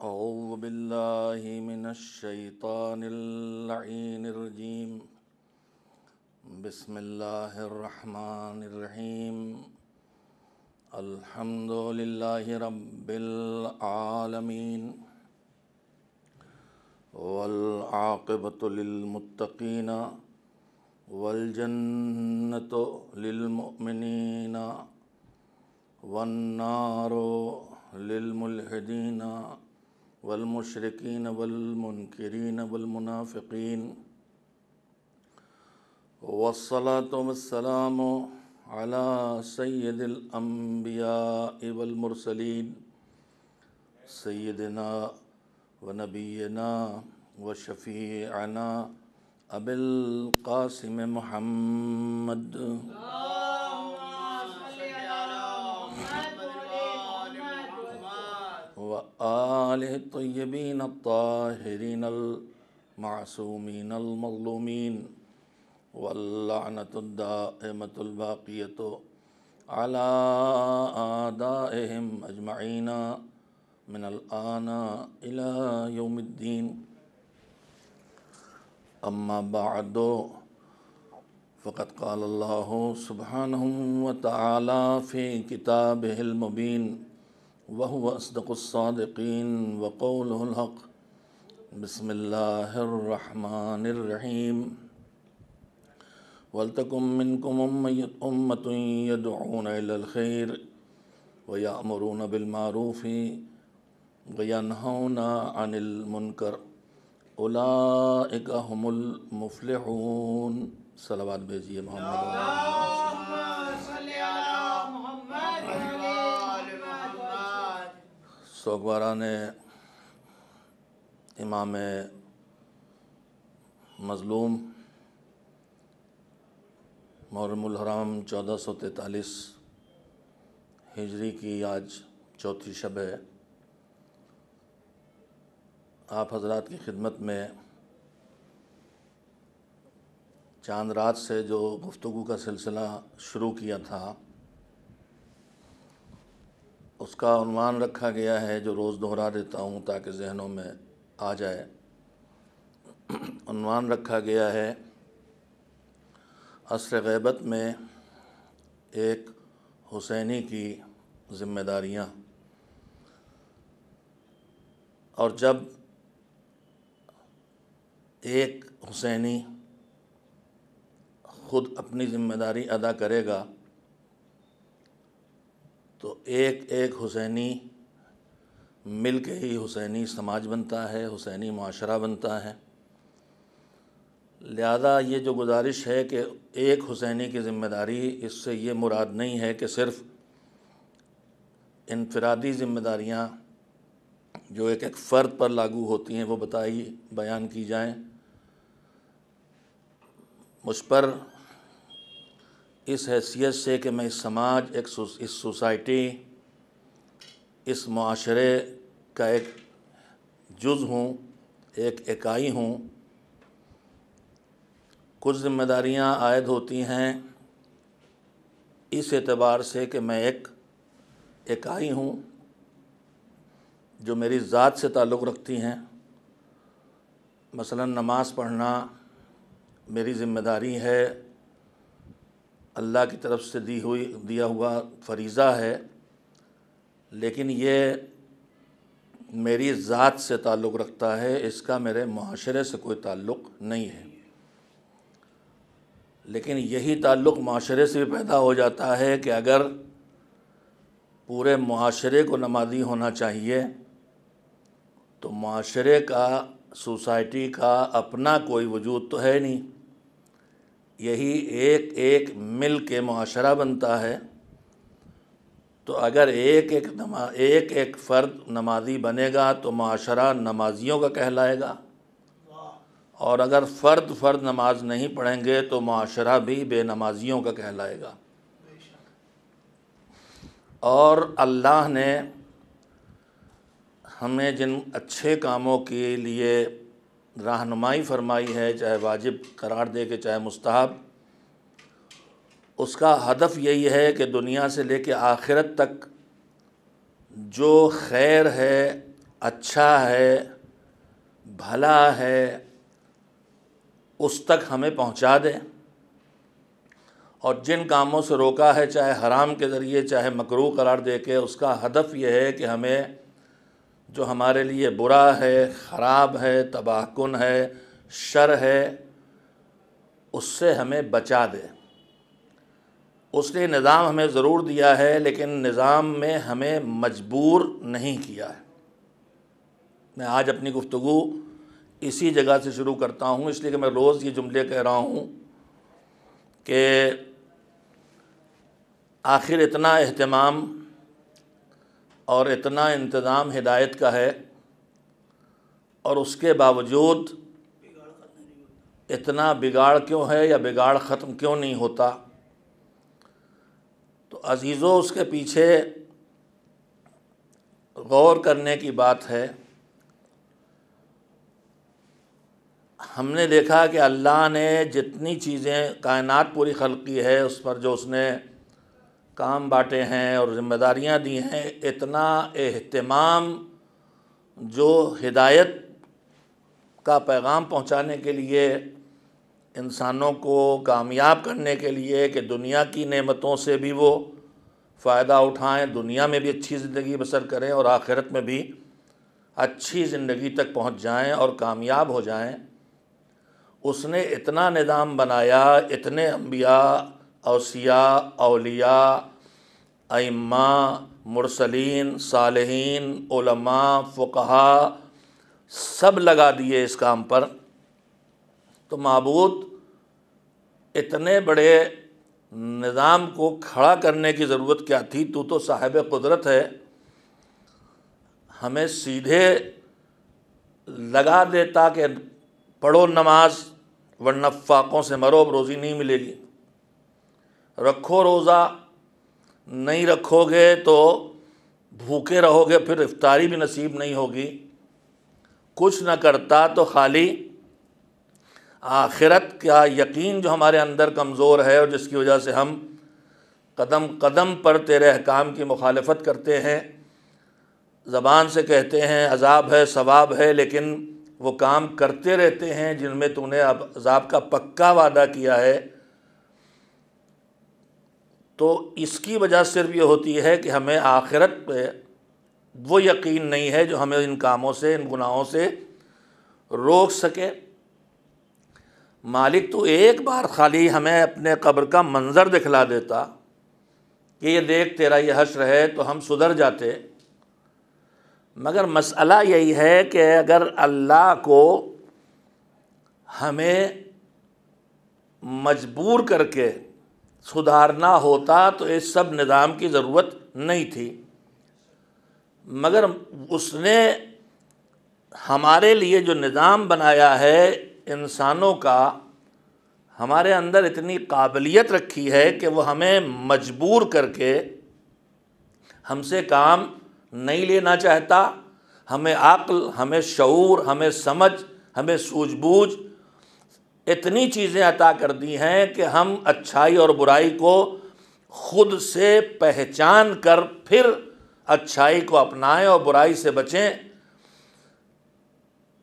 أعوذ بالله من الشيطان اللعين الرجيم. بسم الله الرحمن الرحيم. الحمد لله رب العالمين والعاقبة للمتقين والجنة للمؤمنين والنار للملحدين والمشركين والمنكرين والمنافقين، والصلاة والسلام على سيد الأنبياء والمرسلين سيدنا ونبينا وشفيعنا أبي القاسم محمد وآله الطيبين الطاهرين المعصومين المظلومين، واللعنة الدائمة الباقية على أعدائهم أجمعين من الآن إلى يوم الدين. أما بعد، فقد قال الله سبحانه وتعالى في كتابه المبين وهو أصدق الصادقين وقوله الحق. بسم الله الرحمن الرحيم. وَلْتَكُن مِّنكُمْ أُمَّةٌ يَدْعُونَ إِلَى الْخَيْرِ وَيَأْمُرُونَ بِالْمَعْرُوفِ وَيَنْهَوْنَ عَنِ الْمُنكَرِ أُولَٰئِكَ هُمُ الْمُفْلِحُونَ. صلوات بھیجیے محمد سوگواران امام مظلوم محرم الحرام 1443 ہجری کی آج چوتھی شب ہے. آپ حضرات کی خدمت میں چاند رات سے جو گفتگو کا سلسلہ شروع کیا تھا، اس کا عنوان رکھا گیا ہے، جو روز دہرا دیتا ہوں تاکہ ذہنوں میں آ جائے. عنوان رکھا گیا ہے عصر غیبت میں ایک حسینی کی ذمہ داریاں. اور جب ایک حسینی خود اپنی ذمہ داری ادا کرے گا تو ایک ایک حسینی مل کے ہی حسینی سماج بنتا ہے، حسینی معاشرہ بنتا ہے. لہذا یہ جو گزارش ہے کہ ایک حسینی کی ذمہ داری، اس سے یہ مراد نہیں ہے کہ صرف انفرادی ذمہ داریاں جو ایک ایک فرد پر لاگو ہوتی ہیں وہ بیان کی جائیں. مجھ پر اس حیثیت سے کہ میں اس سماج، اس سوسائٹی، اس معاشرے کا ایک جز ہوں، ایک اکائی ہوں، کچھ ذمہ داریاں عائد ہوتی ہیں اس اعتبار سے کہ میں ایک اکائی ہوں جو میری ذات سے تعلق رکھتی ہیں. مثلا نماز پڑھنا میری ذمہ داری ہے، اللہ کی طرف سے دیا ہوا فریضہ ہے، لیکن یہ میری ذات سے تعلق رکھتا ہے، اس کا میرے معاشرے سے کوئی تعلق نہیں ہے. لیکن یہی تعلق معاشرے سے بھی پیدا ہو جاتا ہے کہ اگر پورے معاشرے کو نمازی ہونا چاہیے تو معاشرے کا، سوسائٹی کا اپنا کوئی وجود تو ہے نہیں، یہی ایک ایک مل کے معاشرہ بنتا ہے. تو اگر ایک ایک فرد نمازی بنے گا تو معاشرہ نمازیوں کا کہلائے گا، اور اگر فرد نماز نہیں پڑھیں گے تو معاشرہ بھی بے نمازیوں کا کہلائے گا. اور اللہ نے ہمیں جن اچھے کاموں کے لیے رہنمائی فرمائی ہے، چاہے واجب قرار دے کے چاہے مستحب، اس کا ہدف یہی ہے کہ دنیا سے لے کے آخرت تک جو خیر ہے اچھا ہے، بھلا ہے، اس تک ہمیں پہنچا دے، اور جن کاموں سے روکا ہے چاہے حرام کے ذریعے چاہے مکروہ قرار دے کے، اس کا ہدف یہ ہے کہ ہمیں جو ہمارے لیے برا ہے، خراب ہے، تباہ کن ہے، شر ہے، اس سے ہمیں بچا دے۔ اس نے نظام ہمیں ضرور دیا ہے، لیکن نظام میں ہمیں مجبور نہیں کیا ہے۔ میں آج اپنی گفتگو اسی جگہ سے شروع کرتا ہوں، اس لیے کہ میں روز یہ جملے کہہ رہا ہوں کہ آخر اتنا اہتمام اور اتنا انتظام ہدایت کا ہے، اور اس کے باوجود اتنا بگاڑ کیوں ہے یا بگاڑ ختم کیوں نہیں ہوتا؟ تو عزیزو، اس کے پیچھے غور کرنے کی بات ہے۔ ہم نے دیکھا کہ اللہ نے جتنی چیزیں کائنات پوری خلق کی ہے، اس پر جو اس نے کام بانٹے ہیں اور ذمہ داریاں دی ہیں، اتنا اہتمام جو ہدایت کا پیغام پہنچانے کے لیے، انسانوں کو کامیاب کرنے کے لیے کہ دنیا کی نعمتوں سے بھی وہ فائدہ اٹھائیں، دنیا میں بھی اچھی زندگی بسر کریں اور آخرت میں بھی اچھی زندگی تک پہنچ جائیں اور کامیاب ہو جائیں، اس نے اتنا نظام بنایا، اتنے انبیاء، اوصیاء، اولیاء، ائمہ، مرسلین، صالحین، علماء، فقہاء سب لگا دیے اس کام پر۔ تو معبود اتنے بڑے نظام کو کھڑا کرنے کی ضرورت کیا تھی؟ تو صاحب قدرت ہے، ہمیں سیدھے لگا دیتا کہ پڑھو نماز ورنہ فاقوں سے مرو، اب روزی نہیں ملے گی، رکھو روزہ، نہیں رکھو گے تو بھوکے رہو گے، پھر افطاری بھی نصیب نہیں ہوگی۔ کچھ نہ کرتا تو خالی آخرت کا یقین جو ہمارے اندر کمزور ہے اور جس کی وجہ سے ہم قدم قدم پر تیرے احکام کی مخالفت کرتے ہیں، زبان سے کہتے ہیں عذاب ہے، ثواب ہے، لیکن وہ کام کرتے رہتے ہیں جن میں تو نے عذاب کا پکا وعدہ کیا ہے۔ تو اس کی وجہ صرف یہ ہوتی ہے کہ ہمیں آخرت پہ وہ یقین نہیں ہے جو ہمیں ان کاموں سے، ان گناہوں سے روک سکے۔ مالک تو ایک بار خالی ہمیں اپنے قبر کا منظر دکھلا دیتا کہ یہ دیکھ تیرا یہ حشر ہے، تو ہم سدھر جاتے۔ مگر مسئلہ یہی ہے کہ اگر اللہ کو ہمیں مجبور کر کے سدھارنا ہوتا تو اس سب نظام کی ضرورت نہیں تھی، مگر اس نے ہمارے لیے جو نظام بنایا ہے انسانوں کا، ہمارے اندر اتنی قابلیت رکھی ہے کہ وہ ہمیں مجبور کر کے ہم سے کام نہیں لینا چاہتا۔ ہمیں عقل، ہمیں شعور، ہمیں سمجھ، ہمیں سوجھ بوجھ، اتنی چیزیں عطا کر دی ہیں کہ ہم اچھائی اور برائی کو خود سے پہچان کر پھر اچھائی کو اپنائیں اور برائی سے بچیں۔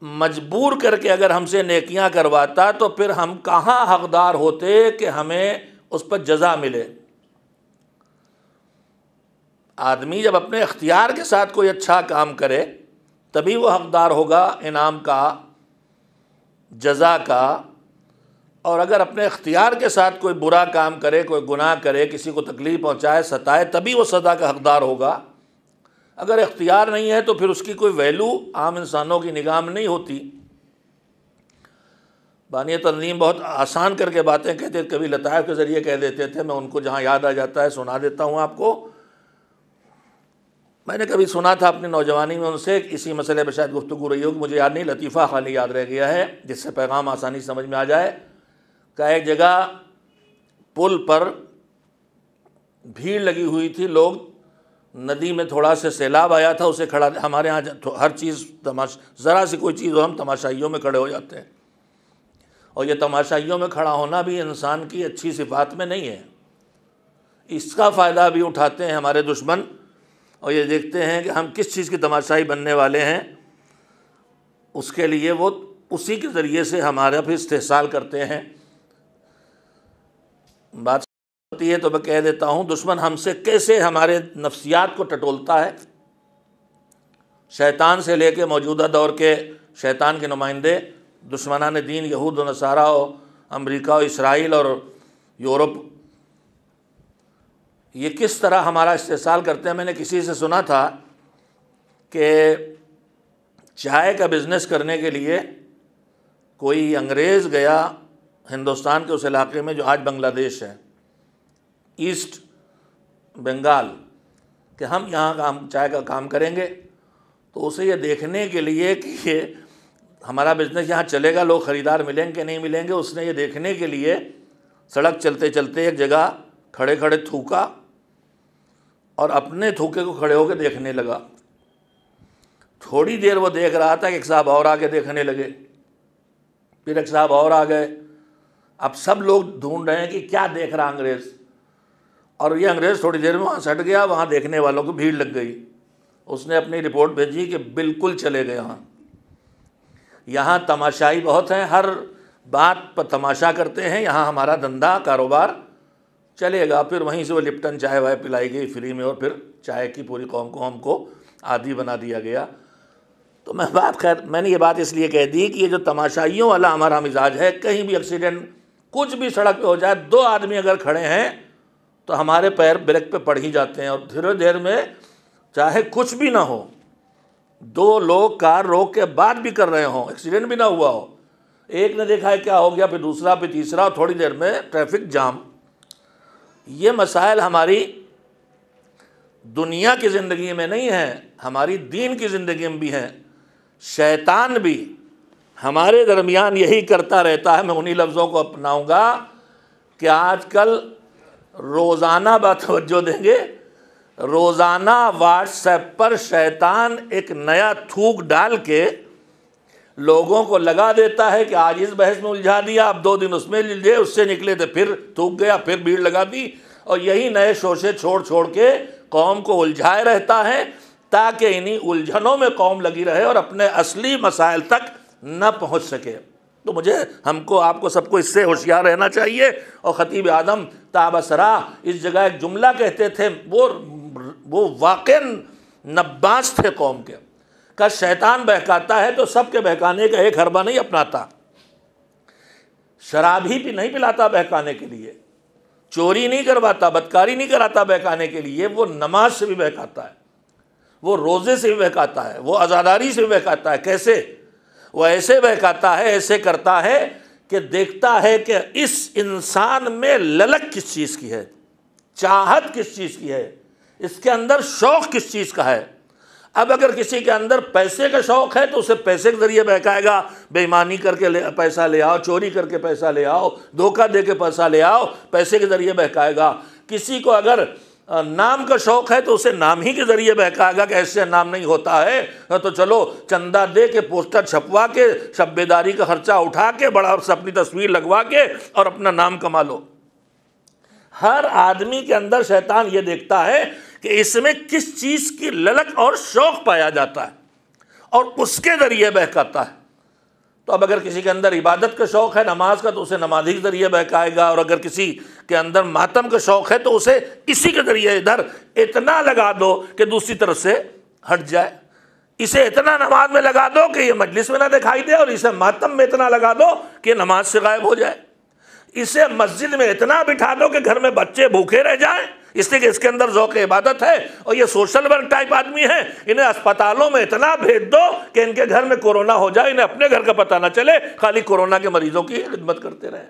مجبور کر کے اگر ہم سے نیکیاں کرواتا تو پھر ہم کہاں حقدار ہوتے کہ ہمیں اس پر جزا ملے۔ آدمی جب اپنے اختیار کے ساتھ کوئی اچھا کام کرے تبھی وہ حقدار ہوگا انعام کا، جزا کا، اور اگر اپنے اختیار کے ساتھ کوئی برا کام کرے، کوئی گناہ کرے، کسی کو تکلیف پہنچائے، ستائے، تبھی وہ سزا کا حقدار ہوگا۔ اگر اختیار نہیں ہے تو پھر اس کی کوئی ویلو عام انسانوں کی نگاہ میں نہیں ہوتی۔ بانی تنظیم بہت آسان کر کے باتیں کہتے تھے، کبھی لطائف کے ذریعے کہہ دیتے تھے، میں ان کو جہاں یاد آ جاتا ہے سنا دیتا ہوں آپ کو۔ میں نے کبھی سنا تھا اپنی نوجوانی میں ان سے، اسی مسئلے پہ شاید گفتگو رہی ہوگی، مجھے یاد نہیں، لطیفہ خالی یاد رہ گیا ہے جس سے پیغام آسانی سمجھ میں آ جائے، کہ ایک جگہ پل پر بھیڑ لگی ہوئی تھی، لوگ ندی میں تھوڑا سے سیلاب آیا تھا، اسے کھڑا، ہمارے ہاں ہر چیز ذرا سی کوئی چیز ہو ہم تماشائیوں میں کھڑے ہو جاتے ہیں، اور یہ تماشائیوں میں کھڑا ہونا بھی انسان کی اچھی صفات میں نہیں ہے۔ اس کا فائدہ بھی اٹھاتے ہیں ہمارے دشمن، اور یہ دیکھتے ہیں کہ ہم کس چیز کی تماشائی بننے والے ہیں، اس کے لیے وہ اسی کے ذریعے سے ہمارا پھر استحصال کرتے ہیں۔ بات ہوتی ہے تو میں کہہ دیتا ہوں، دشمن ہم سے کیسے ہمارے نفسیات کو ٹٹولتا ہے۔ شیطان سے لے کے موجودہ دور کے شیطان کے نمائندے، دشمنان دین، یہود و نصارہ و امریکہ و اسرائیل اور یورپ، یہ کس طرح ہمارا استحصال کرتے ہیں۔ میں نے کسی سے سنا تھا کہ چائے کا بزنس کرنے کے لیے کوئی انگریز گیا ہندوستان کے اس علاقے میں جو آج بنگلہ دیش ہے، ایسٹ بنگال، کہ ہم یہاں چائے کا کام کریں گے۔ تو اسے یہ دیکھنے کے لیے کہ یہ ہمارا بزنس یہاں چلے گا، لوگ خریدار ملیں کہ نہیں ملیں گے، اس نے یہ دیکھنے کے لیے سڑک چلتے چلتے ایک جگہ کھڑے کھڑے تھوکا اور اپنے تھوکے کو کھڑے ہو کے دیکھنے لگا۔ تھوڑی دیر وہ دیکھ رہا تھا کہ ایک صاحب اور آگے دیکھنے لگے، پھر ایک صاحب اور آ گئے۔ اب سب لوگ ڈھونڈ رہے ہیں کہ کیا دیکھ رہا انگریز، اور یہ انگریز تھوڑی دیر میں وہاں سے ہٹ گیا، وہاں دیکھنے والوں کو بھیڑ لگ گئی۔ اس نے اپنی رپورٹ بھیجی کہ بالکل چلے گئے یہاں تماشائی بہت ہیں، ہر بات پر تماشا کرتے ہیں، یہاں ہمارا دھندا کاروبار چلے گا۔ پھر وہیں سے وہ لپٹن چائے وائے پلائی گئی فری میں، اور پھر چائے کی پوری قوم کو ہم کو عادی بنا دیا گیا۔ تو میں نے یہ بات اس لیے کہہ دی کہ یہ جو تماشائیوں والا ہمارا مزاج ہے، کہیں بھی ایکسیڈنٹ کچھ بھی سڑک پہ ہو جائے، دو آدمی اگر کھڑے ہیں تو ہمارے پیر بریک پہ پڑ ہی جاتے ہیں، اور دھیرے دیر میں چاہے کچھ بھی نہ ہو، دو لوگ کار روک کے بات بھی کر رہے ہوں، ایکسیڈنٹ بھی نہ ہوا ہو، ایک نے دیکھا ہے کیا ہو گیا، پھر دوسرا، پھر تیسرا، اور تھوڑی دیر میں ٹریفک جام۔ یہ مسائل ہماری دنیا کی زندگی میں نہیں ہیں، ہماری دین کی زندگی میں بھی ہیں۔ شیطان بھی ہمارے درمیان یہی کرتا رہتا ہے۔ میں انہی لفظوں کو اپناؤں گا کہ آج کل روزانہ توجہ دیں گے، روزانہ واٹس ایپ پر شیطان ایک نیا تھوک ڈال کے لوگوں کو لگا دیتا ہے کہ آج اس بحث میں الجھا دیا، اب 2 دن اس میں الجھے، اس سے نکلے تو پھر تھوک گیا، پھر بھیڑ لگا دی، اور یہی نئے شوشے چھوڑ کے قوم کو الجھائے رہتا ہے، تاکہ انہی الجھنوں میں قوم لگی رہے اور اپنے اصلی مسائل تک نہ پہنچ سکے۔ تو ہم کو، آپ کو، سب کو اس سے ہوشیار رہنا چاہیے۔ اور خطیب اعظم تابصرہ اس جگہ ایک جملہ کہتے تھے، وہ واقعاً نباز تھے قوم کے، کہ شیطان بہکاتا ہے تو سب کے بہکانے کا ایک حربہ نہیں اپناتا، شراب ہی نہیں پلاتا بہکانے کے لیے، چوری نہیں کرواتا، بدکاری نہیں کراتا بہکانے کے لیے، وہ نماز سے بھی بہکاتا ہے، وہ روزے سے بھی بہکاتا ہے، وہ عزاداری سے بھی بہکاتا ہے۔ کیسے؟ وہ ایسے بہکاتا ہے، ایسے کرتا ہے کہ دیکھتا ہے کہ اس انسان میں للک کس چیز کی ہے، چاہت کس چیز کی ہے، اس کے اندر شوق کس چیز کا ہے۔ اب اگر کسی کے اندر پیسے کا شوق ہے تو اسے پیسے کے ذریعے بہکائے گا، بے ایمانی کر کے پیسہ لے آؤ، چوری کر کے پیسہ لے آؤ، دھوکہ دے کے پیسہ لے آؤ، پیسے کے ذریعے بہکائے گا۔ کسی کو اگر نام کا شوق ہے تو اسے نام ہی کے ذریعے بہکائے گا کہ ایسے نام نہیں ہوتا ہے، تو چلو چندہ دے کے، پوسٹر چھپوا کے، شب بیداری کا خرچہ اٹھا کے، بڑا سے اپنی تصویر لگوا کے اور اپنا نام کما لو۔ ہر آدمی کے اندر شیطان یہ دیکھتا ہے کہ اس میں کس چیز کی للک اور شوق پایا جاتا ہے، اور اس کے ذریعے بہکاتا ہے۔ تو اب اگر کسی کے اندر عبادت کا شوق ہے، نماز کا، تو اسے نمازی کے ذریعے بہکائے گا، اور اگر کسی کے اندر ماتم کا شوق ہے تو اسے اسی کے ذریعے ادھر اتنا لگا دو کہ دوسری طرف سے ہٹ جائے، اسے اتنا نماز میں لگا دو کہ یہ مجلس میں نہ دکھائی دے، اور اسے ماتم میں اتنا لگا دو کہ نماز سے غائب ہو جائے، اسے مسجد میں اتنا بٹھا دو کہ گھر میں بچے بھوکے رہ جائیں، اس لیے کہ اس کے اندر ذوق عبادت ہے، اور یہ سوشل ورک ٹائپ آدمی ہے، انہیں اسپتالوں میں اتنا بھیج دو کہ ان کے گھر میں کورونا ہو جائے، انہیں اپنے گھر کا پتہ نہ چلے، خالی کورونا کے مریضوں کی خدمت کرتے رہیں۔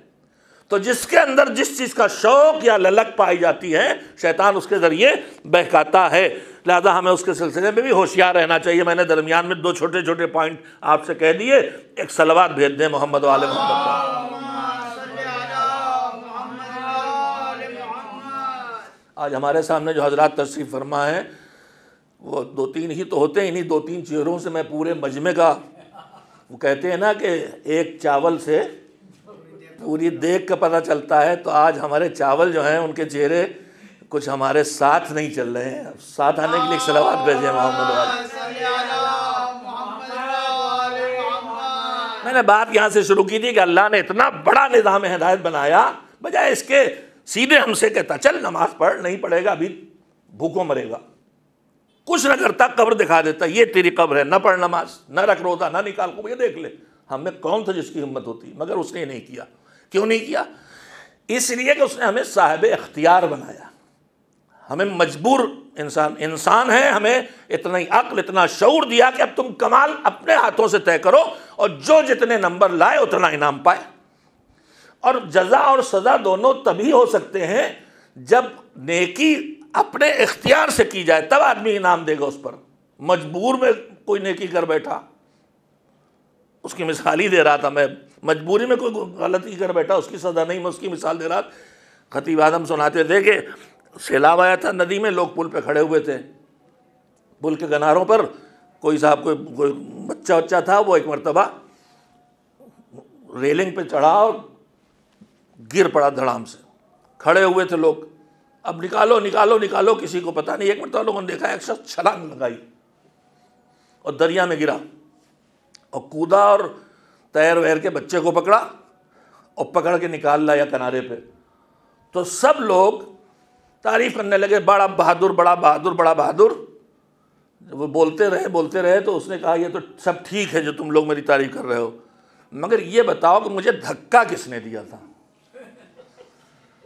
تو جس کے اندر جس چیز کا شوق یا للک پائی جاتی ہے، شیطان اس کے ذریعے بہکاتا ہے، لہذا ہمیں اس کے سلسلے میں بھی ہوشیار رہنا چاہیے۔ میں نے درمیان میں 2 چھوٹے چھوٹے پوائنٹ آپ سے کہہ دیے، ایک صلوات بھیج دیں محمد و آل محمد کا۔ آج ہمارے سامنے جو حضرات تشریف فرما ہیں، وہ 2-3 ہی تو ہوتے ہیں، انہی 2-3 چہروں سے میں پورے مجمع کا، وہ کہتے ہیں نا کہ ایک چاول سے پوری دیگ کا پتہ چلتا ہے، تو آج ہمارے چاول جو ہیں ان کے چہرے کچھ ہمارے ساتھ نہیں چل رہے ہیں. ساتھ آنے کے لیے ایک صلوات بھیجیں محمد والے. میں نے بات یہاں سے شروع کی تھی کہ اللہ نے اتنا بڑا نظام ہدایت بنایا، بجائے اس کے سیدھے ہم سے کہتا چل نماز پڑھ، نہیں پڑھے گا ابھی بھوکوں مرے گا. کچھ نہ کرتا، قبر دکھا دیتا، یہ تیری قبر ہے، نہ پڑھ نماز، نہ رکھ روزہ، نہ نکال کو، یہ دیکھ لے. ہم میں کون تھا جس کی ہمت ہوتی؟ مگر اس نے نہیں کیا. کیوں نہیں کیا؟ اس لیے کہ اس نے ہمیں صاحب اختیار بنایا. ہمیں مجبور انسان ہے، ہمیں اتنا ہی عقل، اتنا شعور دیا کہ اب تم کمال اپنے ہاتھوں سے طے کرو، اور جو جتنے نمبر لائے اتنا انعام پائے. اور جزا اور سزا دونوں تبھی ہو سکتے ہیں جب نیکی اپنے اختیار سے کی جائے، تب آدمی انعام دے گا اس پر. مجبور میں کوئی نیکی کر بیٹھا، اس کی مثال ہی دے رہا تھا میں، مجبوری میں کوئی غلطی کر بیٹھا اس کی سزا نہیں، میں اس کی مثال دے رہا تھا. خطیب اعظم سناتے تھے کہ سیلاب آیا تھا ندی میں، لوگ پل پہ کھڑے ہوئے تھے، پل کے کناروں پر کوئی صاحب کوئی بچہ تھا، وہ ایک مرتبہ ریلنگ پہ چڑھا اور گر پڑا دھڑام سے. کھڑے ہوئے تھے لوگ، اب نکالو نکالو نکالو، کسی کو پتہ نہیں. ایک مرتبہ لوگوں نے دیکھا ایک شخص چھلانگ لگائی اور دریا میں گرا اور کودا اور تیر ویر کے بچے کو پکڑا اور پکڑ کے نکال لایا کنارے پہ. تو سب لوگ تعریف کرنے لگے، بڑا بہادر بڑا بہادر بڑا بہادر. وہ بولتے رہے تو اس نے کہا یہ تو سب ٹھیک ہے جو تم لوگ میری تعریف کر رہے ہو، مگر یہ بتاؤ کہ مجھے دھکا کس نے دیا تھا؟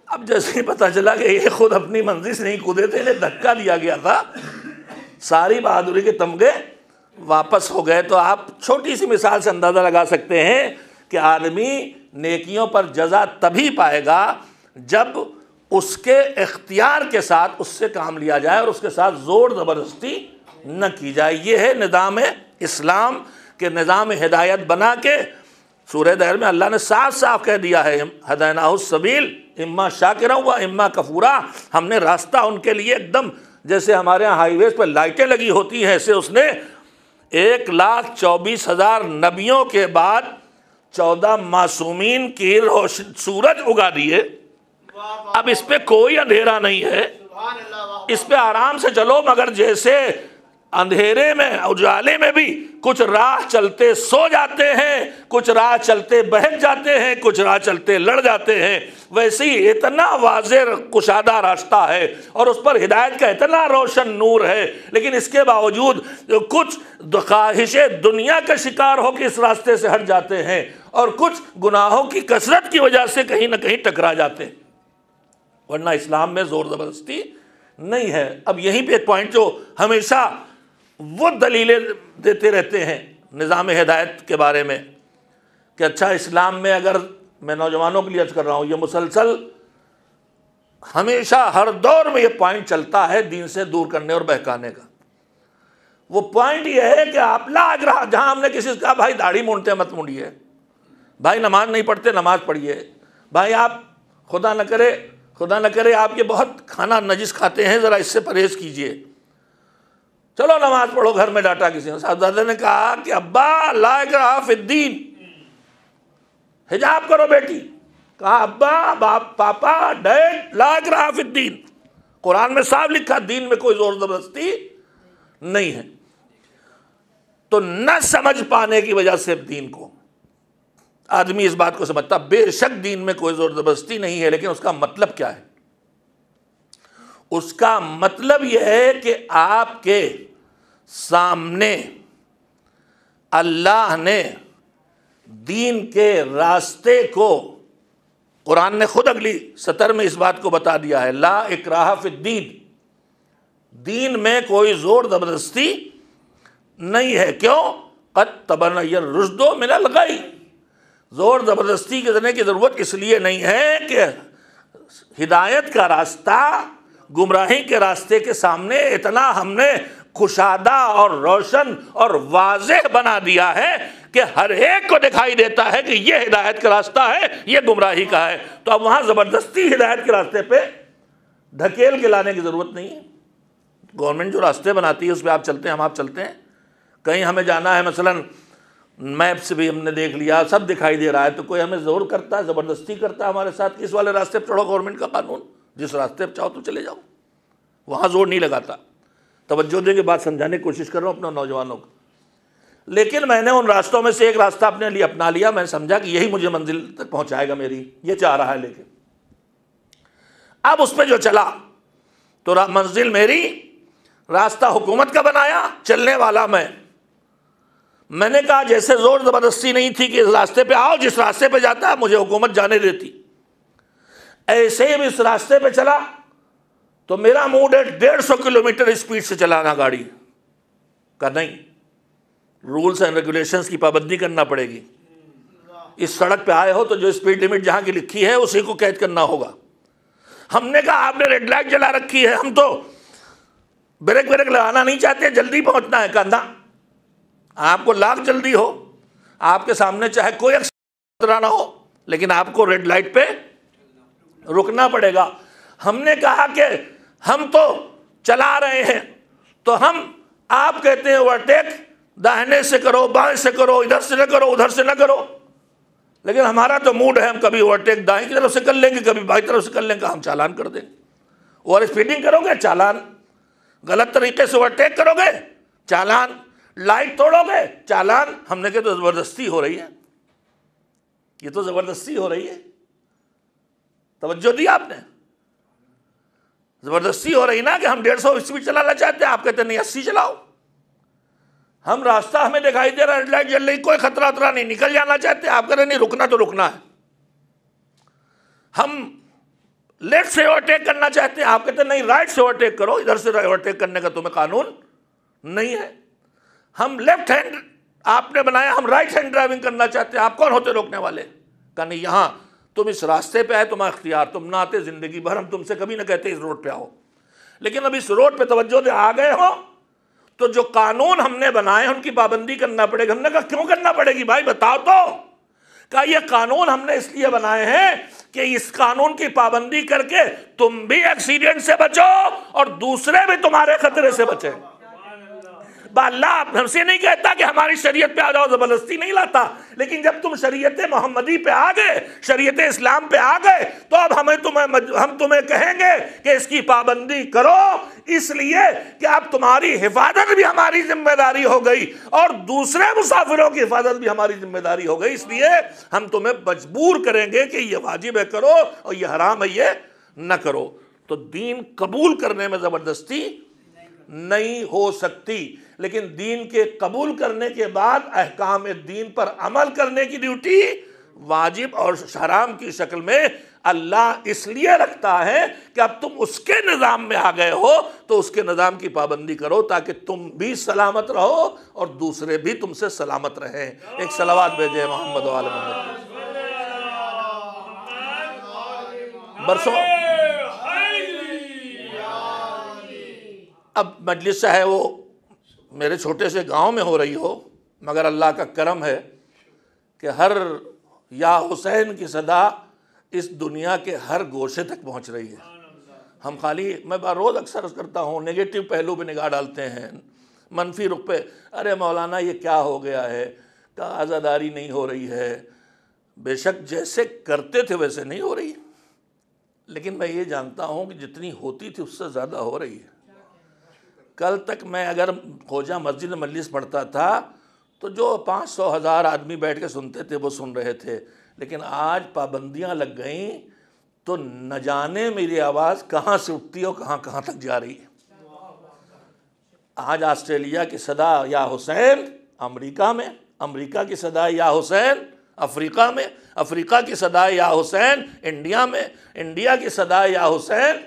اب جیسے ہی پتہ چلا کہ یہ خود اپنی منزل سے نہیں کودے تھے، انہیں دھکا دیا گیا تھا، ساری بہادری کے تمغے واپس ہو گئے. تو آپ چھوٹی سی مثال سے اندازہ لگا سکتے ہیں کہ آدمی نیکیوں پر جزا تبھی پائے گا جب اس کے اختیار کے ساتھ اس سے کام لیا جائے اور اس کے ساتھ زور زبردستی نہ کی جائے. یہ ہے نظام اسلام کے نظام ہدایت بنا کے. سورہ دہر میں اللہ نے صاف صاف کہہ دیا ہے، ہدیناہ السبیل اما شاکرا و اما کفورا. ہم نے راستہ ان کے لیے ایک دم جیسے ہمارے یہاں ہائی ویز پہ لائٹیں لگی ہوتی ہیں، ایسے اس نے 1,24,000 نبیوں کے بعد 14 معصومین کی سورج اگا دیے. اب اس پہ کوئی اندھیرا نہیں ہے، اس پہ آرام سے چلو. مگر جیسے اندھیرے میں اجالے میں بھی کچھ راہ چلتے سو جاتے ہیں، کچھ راہ چلتے بہک جاتے ہیں، کچھ راہ چلتے لڑ جاتے ہیں، ویسے ہی اتنا واضح کشادہ راستہ ہے اور اس پر ہدایت کا اتنا روشن نور ہے، لیکن اس کے باوجود کچھ خواہش دنیا کا شکار ہو کے اس راستے سے ہٹ جاتے ہیں اور کچھ گناہوں کی کثرت کی وجہ سے کہیں نہ کہیں ٹکرا جاتے ہیں. ورنہ اسلام میں زور زبردستی نہیں ہے. اب یہیں پہ ایک پوائنٹ جو ہمیشہ وہ دلیلیں دیتے رہتے ہیں نظام ہدایت کے بارے میں کہ اچھا اسلام میں، اگر میں نوجوانوں کے لیے عرض کر رہا ہوں، یہ مسلسل ہمیشہ ہر دور میں یہ پوائنٹ چلتا ہے دین سے دور کرنے اور بہکانے کا. وہ پوائنٹ یہ ہے کہ آپ لا اگرہ، جہاں ہم نے کسی سے کہا بھائی داڑھی مونڈتے مت مونڈیے، بھائی نماز نہیں پڑھتے نماز پڑھیے، بھائی آپ خدا نہ کرے آپ یہ بہت کھانا نجس کھاتے ہیں، ذرا اس سے پرہیز کیجئے، چلو نماز پڑھو گھر میں. ڈاٹا کسی نے، صاحبزادے نے کہا کہ ابا لا اکراہ فی الدین، حجاب کرو بیٹی. کہا ابا پاپا ڈیڈ لا اکراہ فی الدین، قرآن میں صاف لکھا دین میں کوئی زور زبردستی نہیں ہے. تو نہ سمجھ پانے کی وجہ سے دین کو آدمی اس بات کو سمجھتا بے شک دین میں کوئی زور زبردستی نہیں ہے، لیکن اس کا مطلب کیا ہے؟ اس کا مطلب یہ ہے کہ آپ کے سامنے اللہ نے دین کے راستے کو، قرآن نے خود اگلی سطر میں اس بات کو بتا دیا ہے، لا اکراہ فی الدین، دین میں کوئی زور زبردستی نہیں ہے. کیوں؟ قد تبین الرشد من الغی، زور زبردستی کرنے کی ضرورت اس لیے نہیں ہے کہ ہدایت کا راستہ گمراہی کے راستے کے سامنے اتنا ہم نے کشادہ اور روشن اور واضح بنا دیا ہے کہ ہر ایک کو دکھائی دیتا ہے کہ یہ ہدایت کا راستہ ہے، یہ گمراہی کا ہے. تو اب وہاں زبردستی ہدایت کے راستے پہ دھکیل کے لانے کی ضرورت نہیں ہے. گورنمنٹ جو راستے بناتی ہے اس پہ آپ چلتے ہیں، آپ چلتے ہیں. کہیں ہمیں جانا ہے، مثلاً میپ سے بھی ہم نے دیکھ لیا، سب دکھائی دے رہا ہے، تو کوئی ہمیں زور کرتا ہے، زبردستی کرتا ہے ہمارے ساتھ، کس والے راستے پہ چڑھو، گورنمنٹ کا قانون، جس راستے پہ چاہو تو چلے جاؤ. وہاں زور نہیں لگاتا. توجہ دے کے بات سمجھانے کی کوشش کر رہا ہوں اپنے نوجوانوں کو. لیکن میں نے ان راستوں میں سے ایک راستہ اپنے لیے اپنا لیا. میں سمجھا کہ یہی مجھے منزل تک پہنچائے گا میری, یہ چاہ رہا ہے. لیکن اب اس پہ جو چلا تو منزل میری, راستہ حکومت کا بنایا, چلنے والا میں نے کہا جیسے زور زبردستی نہیں تھی کہ اس راستے پہ آؤ, جس راستے پہ جاتا ہے مجھے حکومت جانے دیتی, ایسے ہی اس راستے پہ چلا تو میرا موڈ ہے 150 کلومیٹر اسپیڈ سے چلانا گاڑی کا. نہیں, رولز اینڈ ریگولیشنز کی پابندی کرنا پڑے گی. اس سڑک پہ آئے ہو تو جو اسپیڈ لمٹ جہاں کی لکھی ہے اسی کو قید کرنا ہوگا. ہم نے کہا آپ نے ریڈ لائٹ جلا رکھی ہے, ہم تو بریک لگانا نہیں چاہتے, جلدی پہنچنا ہے. کہا نا, آپ کو لاکھ جلدی ہو, آپ کے سامنے چاہے کوئی خطرہ نہ ہو, لیکن آپ کو ریڈ لائٹ پہ رکنا پڑے گا. ہم نے کہا کہ ہم تو چلا رہے ہیں تو آپ کہتے ہیں اوورٹیک داہنے سے کرو, بائیں سے کرو, ادھر سے نہ کرو, ادھر سے نہ کرو, لیکن ہمارا تو موڈ ہے ہم کبھی اوورٹیک دائیں کی طرف سے کر لیں گے, کبھی بائیں طرف سے کر لیں گے, ہم چالان کر دیں گے. اوور اسپیڈنگ کرو گے چالان, غلط طریقے سے اوورٹیک کرو گے چالان, لائٹ توڑو گے چالان. ہم نے کہا تو زبردستی ہو رہی ہے, یہ تو زبردستی ہو رہی ہے. توجہ دی آپ نے, زبردستی ہو رہی نا کہ ہم 150 اسپیڈ چلانا چاہتے ہیں, آپ کہتے ہیں نہیں 80 چلاؤ. ہم راستہ ہمیں دکھائی دے رہا ہے, ریڈ لائٹ جل رہی, کوئی خطرہ نہیں, نکل جانا چاہتے ہیں, آپ کہہ رہے نہیں رکنا تو رکنا ہے. ہم لیفٹ سے اوورٹیک کرنا چاہتے ہیں, آپ کہتے ہیں نہیں رائٹ سے اوورٹیک کرو, ادھر سے اوورٹیک کرنے کا تمہیں قانون نہیں ہے. ہم لیفٹ ہینڈ آپ نے بنایا, ہم رائٹ ہینڈ ڈرائیونگ کرنا چاہتے ہیں, آپ کون ہوتے روکنے والے؟ کہ نہیں, یہاں تم اس راستے پہ آئے, تمہارا اختیار, تم نہ آتے زندگی بھر ہم تم سے کبھی نہ کہتے اس روڈ پہ آؤ. لیکن اب اس روڈ پہ توجہ دے آ گئے ہو تو جو قانون ہم نے بنائے ان کی پابندی کرنا پڑے گا. ہم نے کہا کیوں کرنا پڑے گی بھائی بتاؤ تو. کہا یہ قانون ہم نے اس لیے بنائے ہیں کہ اس قانون کی پابندی کر کے تم بھی ایکسیڈنٹ سے بچو اور دوسرے بھی تمہارے خطرے سے بچیں. اللہ ہم سے نہیں کہتا کہ ہماری شریعت پہ آ جاؤ, زبردستی نہیں لاتا, لیکن جب تم شریعت محمدی پہ آ گئے, شریعت اسلام پہ آ گئے, تو اب ہم تمہیں کہیں گے کہ اس کی پابندی کرو, اس لیے کہ اب تمہاری حفاظت بھی ہماری ذمہ داری ہو گئی اور دوسرے مسافروں کی حفاظت بھی ہماری ذمہ داری ہو گئی. اس لیے ہم تمہیں مجبور کریں گے کہ یہ واجب ہے کرو اور یہ حرام ہے یہ نہ کرو. تو دین قبول کرنے میں زبردستی نہیں ہو سکتی, لیکن دین کے قبول کرنے کے بعد احکام دین پر عمل کرنے کی ڈیوٹی واجب اور حرام کی شکل میں اللہ اس لیے رکھتا ہے کہ اب تم اس کے نظام میں آ گئے ہو تو اس کے نظام کی پابندی کرو تاکہ تم بھی سلامت رہو اور دوسرے بھی تم سے سلامت رہیں. ایک صلوات بھیجے محمد و آل محمد. برسوں اب مجلس چاہے وہ میرے چھوٹے سے گاؤں میں ہو رہی ہو, مگر اللہ کا کرم ہے کہ ہر یا حسین کی صدا اس دنیا کے ہر گوشے تک پہنچ رہی ہے. ہم خالی میں روز اکثر کرتا ہوں نیگیٹو پہلو پہ نگاہ ڈالتے ہیں, منفی رخ پہ, ارے مولانا یہ کیا ہو گیا ہے, کہ عزاداری نہیں ہو رہی ہے. بے شک جیسے کرتے تھے ویسے نہیں ہو رہی, لیکن میں یہ جانتا ہوں کہ جتنی ہوتی تھی اس سے زیادہ ہو رہی ہے. کل تک میں اگر خوجہ مسجد مجلس پڑھتا تھا تو جو 500,000 آدمی بیٹھ کے سنتے تھے وہ سن رہے تھے, لیکن آج پابندیاں لگ گئیں تو نہ جانے میری آواز کہاں سے اٹھتی ہے اور کہاں تک جا رہی ہے. آج آسٹریلیا کی صدا یا حسین امریکہ میں, امریکہ کی صدا یا حسین افریقہ میں, افریقہ کی صدا یا حسین انڈیا میں, انڈیا کی صدا یا حسین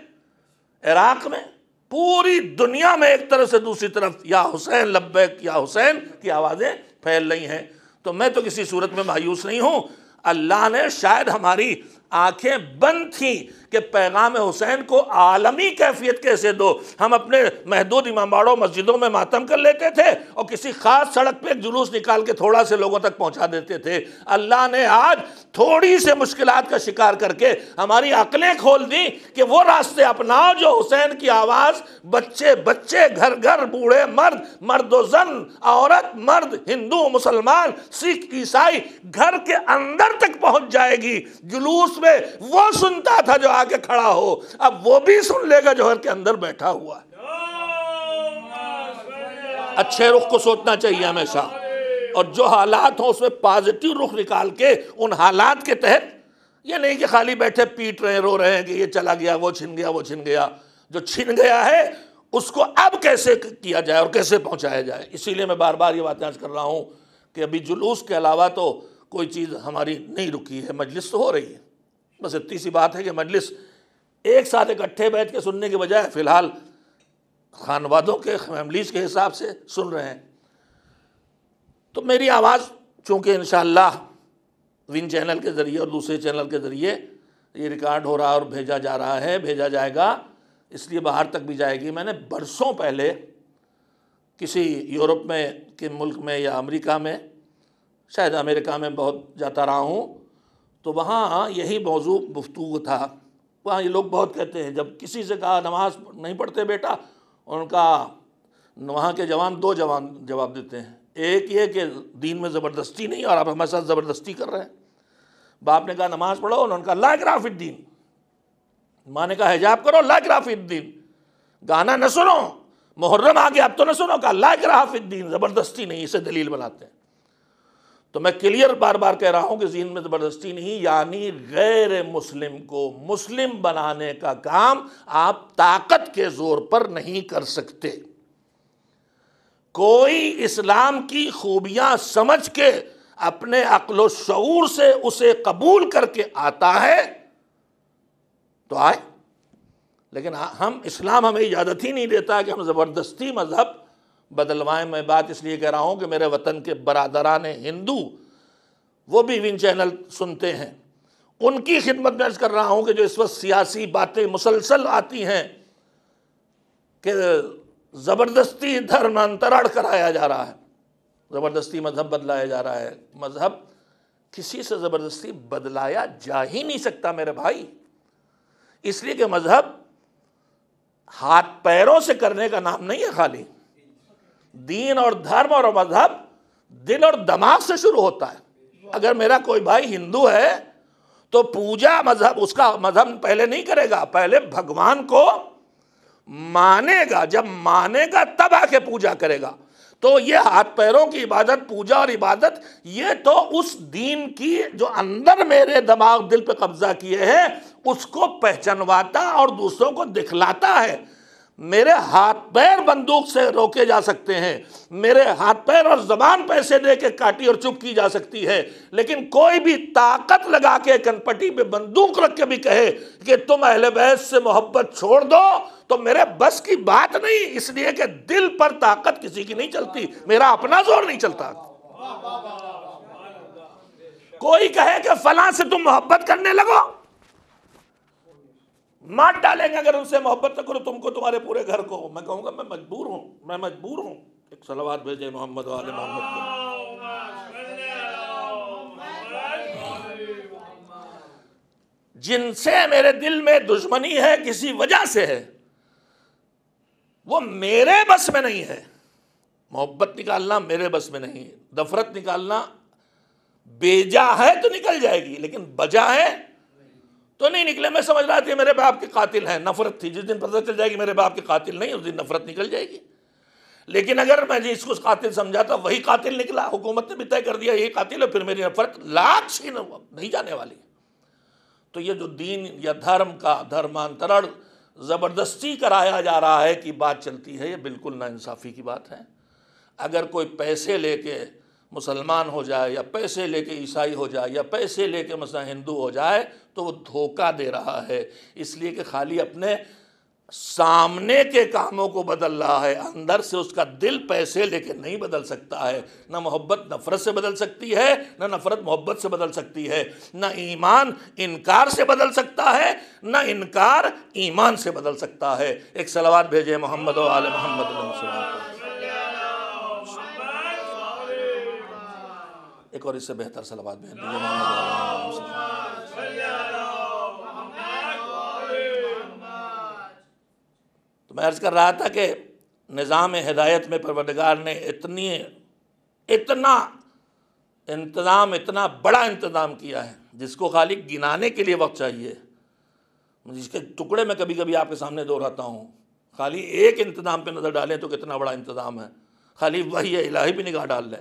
عراق میں. پوری دنیا میں ایک طرف سے دوسری طرف یا حسین لبیک یا حسین کی آوازیں پھیل رہی ہیں. تو میں تو کسی صورت میں مایوس نہیں ہوں. اللہ نے شاید ہماری آنکھیں بند تھیں کہ پیغام حسین کو عالمی کیفیت کیسے دو. ہم اپنے محدود امام باڑوں مسجدوں میں ماتم کر لیتے تھے اور کسی خاص سڑک پہ ایک جلوس نکال کے تھوڑا سے لوگوں تک پہنچا دیتے تھے. اللہ نے آج تھوڑی سے مشکلات کا شکار کر کے ہماری عقلیں کھول دیں کہ وہ راستے اپناؤ جو حسین کی آواز بچے بچے, گھر گھر, بوڑھے مرد, مرد و زن, عورت مرد, ہندو مسلمان, سکھ عیسائی, گھر کے اندر تک پہنچ جائے گی. جلوس جلوس میں وہ سنتا تھا جو آگے کھڑا ہو، اب وہ بھی سن لے گا جو گھر کے اندر بیٹھا ہوا ہے۔ اچھے رخ کو سوچنا چاہیے ہمیشہ، اور جو حالات ہوں اس میں پازیٹیو رخ نکال کے ان حالات کے تحت، یہ نہیں کہ خالی بیٹھے پیٹ رہے ہیں، رو رہے ہیں کہ یہ چلا گیا، وہ چھن گیا، وہ چھن گیا۔ جو چھن گیا ہے اس کو اب کیسے کیا جائے اور کیسے پہنچایا جائے۔ اسی لیے میں بار بار یہ باتیں عرض کر رہا ہوں کہ ابھی جلوس کے علاوہ تو کوئی چیز ہماری نہیں رکی ہے، مجلس تو ہو رہی ہے، بس اتنی سی بات ہے کہ مجلس ایک ساتھ اکٹھے بیٹھ کے سننے کے بجائے فی الحال خانوادوں کے فیملیز کے حساب سے سن رہے ہیں۔ تو میری آواز چونکہ انشاءاللہ ون چینل کے ذریعے اور دوسرے چینل کے ذریعے یہ ریکارڈ ہو رہا اور بھیجا جا رہا ہے، بھیجا جائے گا، اس لیے باہر تک بھی جائے گی۔ میں نے برسوں پہلے کسی یورپ میں کے ملک میں یا امریکہ میں، شاید امریکہ میں بہت جاتا رہا ہوں، تو وہاں یہی موضوع گفتگو تھا۔ وہاں یہ لوگ بہت کہتے ہیں، جب کسی سے کہا نماز نہیں پڑھتے بیٹا، ان کا وہاں کے جوان دو جواب دیتے ہیں۔ ایک یہ کہ دین میں زبردستی نہیں اور آپ ہمارے ساتھ زبردستی کر رہے ہیں۔ باپ نے کہا نماز پڑھو، انہوں نے کہا لا اکراہ فی الدین۔ ماں نے کہا حجاب کرو، لا اکراہ فی الدین۔ گانا نہ سنو، محرم آ گیا اب تو نہ سنو، کہا لا اکراہ فی الدین، زبردستی نہیں، اسے دلیل بناتے ہیں۔ تو میں کلیئر بار بار کہہ رہا ہوں کہ دین میں زبردستی نہیں، یعنی غیر مسلم کو مسلم بنانے کا کام آپ طاقت کے زور پر نہیں کر سکتے۔ کوئی اسلام کی خوبیاں سمجھ کے اپنے عقل و شعور سے اسے قبول کر کے آتا ہے تو آئے، لیکن اسلام ہمیں اجازت ہی نہیں دیتا کہ ہم زبردستی مذہب بدلوائیں۔ میں بات اس لیے کہہ رہا ہوں کہ میرے وطن کے برادران ہندو وہ بھی ون چینل سنتے ہیں، ان کی خدمت میں عرض کر رہا ہوں کہ جو اس وقت سیاسی باتیں مسلسل آتی ہیں کہ زبردستی دھرمانترن کرایا جا رہا ہے، زبردستی مذہب بدلایا جا رہا ہے۔ مذہب کسی سے زبردستی بدلایا جا ہی نہیں سکتا میرے بھائی، اس لیے کہ مذہب ہاتھ پیروں سے کرنے کا نام نہیں ہے۔ خالی دین اور دھرم اور مذہب دل اور دماغ سے شروع ہوتا ہے۔ اگر میرا کوئی بھائی ہندو ہے تو پوجا مذہب اس کا مذہب پہلے نہیں کرے گا، پہلے بھگوان کو مانے گا، جب مانے گا تب آ کے پوجا کرے گا۔ تو یہ ہاتھ پیروں کی عبادت، پوجا اور عبادت، یہ تو اس دین کی جو اندر میرے دماغ دل پہ قبضہ کیے ہیں اس کو پہچانواتا اور دوسروں کو دکھلاتا ہے۔ میرے ہاتھ پیر بندوق سے روکے جا سکتے ہیں، میرے ہاتھ پیر اور زبان پیسے دے کے کاٹی اور چپ کی جا سکتی ہے، لیکن کوئی بھی طاقت لگا کے کنپٹی پہ بندوق رکھ کے بھی کہے کہ تم اہل بیت سے محبت چھوڑ دو تو میرے بس کی بات نہیں، اس لیے کہ دل پر طاقت کسی کی نہیں چلتی، میرا اپنا زور نہیں چلتا۔ کوئی کہے کہ فلاں سے تم محبت کرنے لگو، مار ڈالیں گے اگر ان سے محبت نہ کرو تم کو، تمہارے پورے گھر کو۔ میں کہوں گا میں مجبور ہوں۔ ایک صلوات بھیجے محمد و آل محمد کو۔ جن سے میرے دل میں دشمنی ہے کسی وجہ سے ہے، وہ میرے بس میں نہیں ہے۔ محبت نکالنا میرے بس میں نہیں، نفرت نکالنا بیجا ہے تو نکل جائے گی، لیکن بجا ہے تو نہیں نکلے۔ میں سمجھ رہا تھا میرے باپ کے قاتل ہیں، نفرت تھی، جس دن پتہ چل جائے گی میرے باپ کے قاتل نہیں، اس دن نفرت نکل جائے گی۔ لیکن اگر میں اس کو قاتل سمجھاتا وہی قاتل نکلا، حکومت نے بھی طے کر دیا یہی قاتل ہے، پھر میری نفرت لاکھ چھین نہیں جانے والی۔ تو یہ جو دین یا دھرم کا دھرمانترن زبردستی کرایا جا رہا ہے کہ بات چلتی ہے، یہ بالکل ناانصافی کی بات ہے۔ اگر کوئی پیسے لے کے مسلمان ہو جائے یا پیسے لے کے عیسائی ہو جائے یا پیسے لے کے مثلا ہندو ہو جائے تو وہ دھوکہ دے رہا ہے، اس لیے کہ خالی اپنے سامنے کے کاموں کو بدل رہا ہے، اندر سے اس کا دل پیسے لے کے نہیں بدل سکتا ہے۔ نہ محبت نفرت سے بدل سکتی ہے، نہ نفرت محبت سے بدل سکتی ہے، نہ ایمان انکار سے بدل سکتا ہے، نہ انکار ایمان سے بدل سکتا ہے۔ ایک صلوات بھیجے محمد و آل محمد علیہ۔ ایک اور اس سے بہتر صلوات بھیج دیجیے محمد و آل محمد۔ تو میں عرض کر رہا تھا کہ نظام ہدایت میں پروردگار نے اتنا انتظام، اتنا بڑا انتظام کیا ہے، جس کو خالی گنانے کے لیے وقت چاہیے، جس کے ٹکڑے میں کبھی کبھی آپ کے سامنے دہراتا ہوں، خالی ایک انتظام پہ نظر ڈالیں تو کتنا بڑا انتظام ہے، خالی وحی الہی پہ نگاہ ڈال لیں،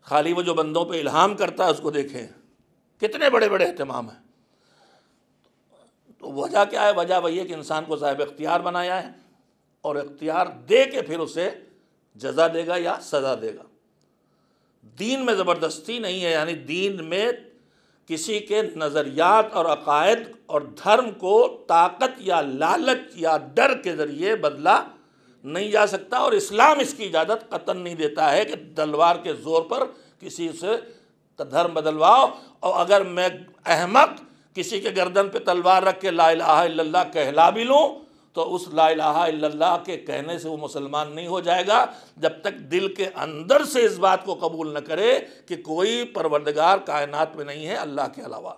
خالی وہ جو بندوں پہ الہام کرتا ہے اس کو دیکھیں، کتنے بڑے بڑے اہتمام ہیں۔ تو وجہ کیا ہے؟ وجہ وہی ہے کہ انسان کو صاحب اختیار بنایا ہے، اور اختیار دے کے پھر اسے جزا دے گا یا سزا دے گا۔ دین میں زبردستی نہیں ہے، یعنی دین میں کسی کے نظریات اور عقائد اور دھرم کو طاقت یا لالچ یا ڈر کے ذریعے بدلا نہیں جا سکتا، اور اسلام اس کی اجازت قطعاً نہیں دیتا ہے کہ تلوار کے زور پر کسی سے دھرم بدلواؤ۔ اور اگر میں احمق کسی کے گردن پہ تلوار رکھ کے لا الہ الا اللہ کہلا بھی لوں تو اس لا الہ الا اللہ کے کہنے سے وہ مسلمان نہیں ہو جائے گا جب تک دل کے اندر سے اس بات کو قبول نہ کرے کہ کوئی پروردگار کائنات میں نہیں ہے اللہ کے علاوہ۔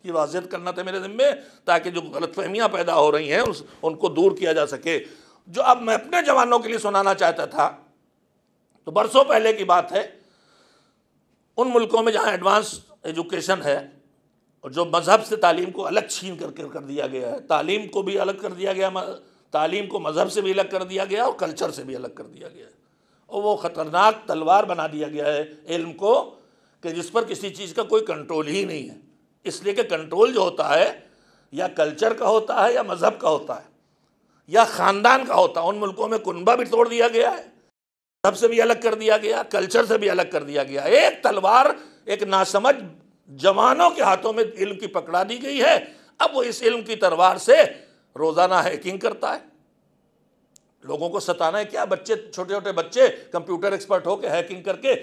یہ واضح کرنا تھا میرے ذمہ، تاکہ جو غلط فہمیاں پیدا ہو رہی ہیں ان کو دور کیا جا سکے۔ جو اب میں اپنے جوانوں کے لیے سنانا چاہتا تھا، تو برسوں پہلے کی بات ہے، ان ملکوں میں جہاں ایڈوانس ایجوکیشن ہے اور جو مذہب سے تعلیم کو الگ چھین کر دیا گیا ہے، تعلیم کو بھی الگ کر دیا گیا، تعلیم کو مذہب سے بھی الگ کر دیا گیا اور کلچر سے بھی الگ کر دیا گیا ہے، اور وہ خطرناک تلوار بنا دیا گیا ہے علم کو کہ جس پر کسی چیز کا کوئی کنٹرول ہی نہیں ہے، اس لیے کہ کنٹرول جو ہوتا ہے یا کلچر کا ہوتا ہے یا مذہب کا ہوتا ہے یا خاندان کا ہوتا ہے۔ ان ملکوں میں کنبہ بھی توڑ دیا گیا ہے، مذہب سے بھی الگ کر دیا گیا، کلچر سے بھی الگ کر دیا گیا۔ ایک تلوار ایک ناسمجھ جوانوں کے ہاتھوں میں علم کی پکڑا دی گئی ہے، اب وہ اس علم کی تلوار سے روزانہ ہیکنگ کرتا ہے، لوگوں کو ستانا ہے۔ کیا بچے، چھوٹے چھوٹے بچے کمپیوٹر ایکسپرٹ ہو کے ہیکنگ کر کے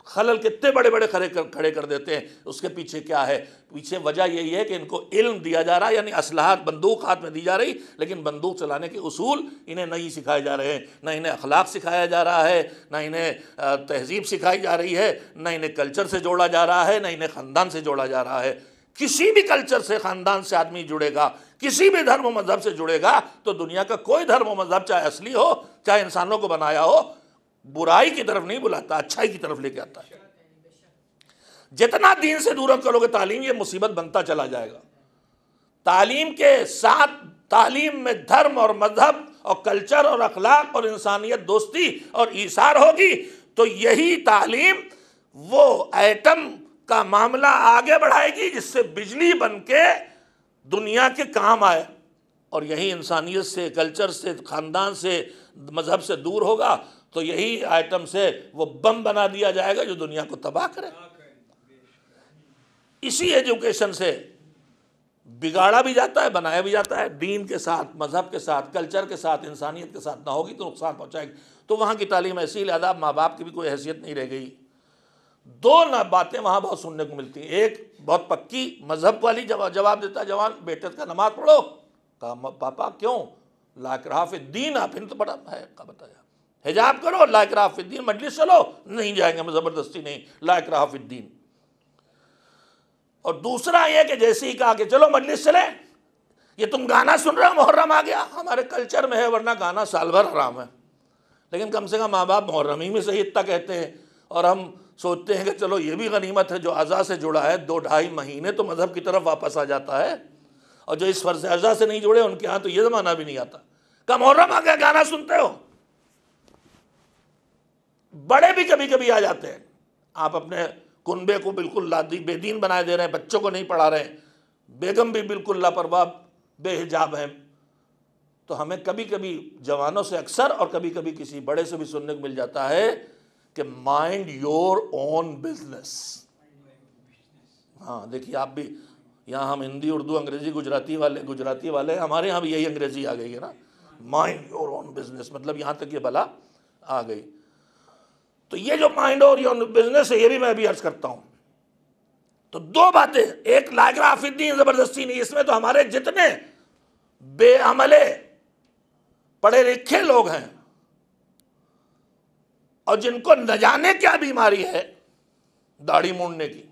خلل کتنے بڑے بڑے کھڑے کر دیتے ہیں۔ اس کے پیچھے کیا ہے؟ پیچھے وجہ یہی ہے کہ ان کو علم دیا جا رہا ہے، یعنی اسلحہ بندوق ہاتھ میں دی جا رہی، لیکن بندوق چلانے کے اصول انہیں نہیں سکھائے جا رہے ہیں، نہ انہیں اخلاق سکھایا جا رہا ہے، نہ انہیں تہذیب سکھائی جا رہی ہے، نہ انہیں کلچر سے جوڑا جا رہا ہے، نہ انہیں خاندان سے جوڑا جا رہا ہے۔ کسی بھی کلچر سے، خاندان سے آدمی جڑے گا، کسی بھی دھرم و مذہب سے جڑے گا تو دنیا کا کوئی دھرم و مذہب، چاہے اصلی ہو چاہے انسانوں کو بنایا ہو، برائی کی طرف نہیں بلاتا، اچھائی کی طرف لے کے آتا ہے۔ جتنا دین سے دور کرو گے تعلیم، یہ مصیبت بنتا چلا جائے گا۔ تعلیم کے ساتھ، تعلیم میں دھرم اور مذہب اور کلچر اور اخلاق اور انسانیت دوستی اور ایثار ہوگی تو یہی تعلیم وہ ایٹم کا معاملہ آگے بڑھائے گی جس سے بجلی بن کے دنیا کے کام آئے، اور یہی انسانیت سے، کلچر سے، خاندان سے، مذہب سے دور ہوگا تو یہی آئٹم سے وہ بم بنا دیا جائے گا جو دنیا کو تباہ کرے۔ اسی ایجوکیشن سے بگاڑا بھی جاتا ہے، بنایا بھی جاتا ہے۔ دین کے ساتھ، مذہب کے ساتھ، کلچر کے ساتھ، انسانیت کے ساتھ نہ ہوگی تو نقصان پہنچائے گی۔ تو وہاں کی تعلیم ایسی، لہذا ماں باپ کی بھی کوئی حیثیت نہیں رہ گئی۔ دو باتیں وہاں بہت سننے کو ملتی ہیں، ایک بہت پکی مذہب والی جواب دیتا ہے جوان، بیٹے کا نماز پڑھو، کہا پاپا کیوں؟ لا اکراہ فی الدین، آپ نے تو بڑا ہے کا بتایا، حجاب کرو، لا اکراہ فی الدین، مجلس چلو، نہیں جائیں گے، زبردستی نہیں، لا اکراہ فی الدین۔ اور دوسرا یہ کہ جیسے ہی کہا کہ چلو مجلس چلیں، یہ تم گانا سن رہے ہو، محرم آ گیا، ہمارے کلچر میں ہے، ورنہ گانا سال بھر حرام ہے، لیکن کم سے کم ماں باپ محرم ہی میں صحیح اتنا کہتے ہیں، اور ہم سوچتے ہیں کہ چلو یہ بھی غنیمت ہے جو اعضاء سے جڑا ہے، 2-2.5 مہینے تو مذہب کی طرف واپس آ جاتا ہے، اور جو اس فرض اعضاء سے نہیں جڑے ان کے ہاں تو یہ زمانہ بھی نہیں آتا کہ محرم آ گیا گانا سنتے ہو۔ بڑے بھی کبھی کبھی آ جاتے ہیں، آپ اپنے کنبے کو بالکل بے دین بنائے دے رہے ہیں، بچوں کو نہیں پڑھا رہے ہیں، بیگم بھی بالکل لاپرواہ بے حجاب ہیں، تو ہمیں کبھی کبھی جوانوں سے اکثر اور کبھی کبھی کسی بڑے سے بھی سننے کو مل جاتا ہے کہ مائنڈ یور اون بزنس۔ ہاں دیکھیے، آپ بھی یہاں ہم ہندی، اردو، انگریزی، گجراتی والے ہمارے یہاں بھی یہی انگریزی آ گئی ہے نا، مائنڈ یور اون بزنس، مطلب یہاں تک یہ بلا آ گئی۔ تو یہ جو مائنڈ اور یور بزنس ہے، یہ بھی میں ابھی عرض کرتا ہوں۔ تو دو باتیں، ایک لا اکراہ فی الدین، زبردستی نہیں، اس میں تو ہمارے جتنے بے عملے پڑھے لکھے لوگ ہیں اور جن کو نہ جانے کیا بیماری ہے داڑھی مونڈنے کی،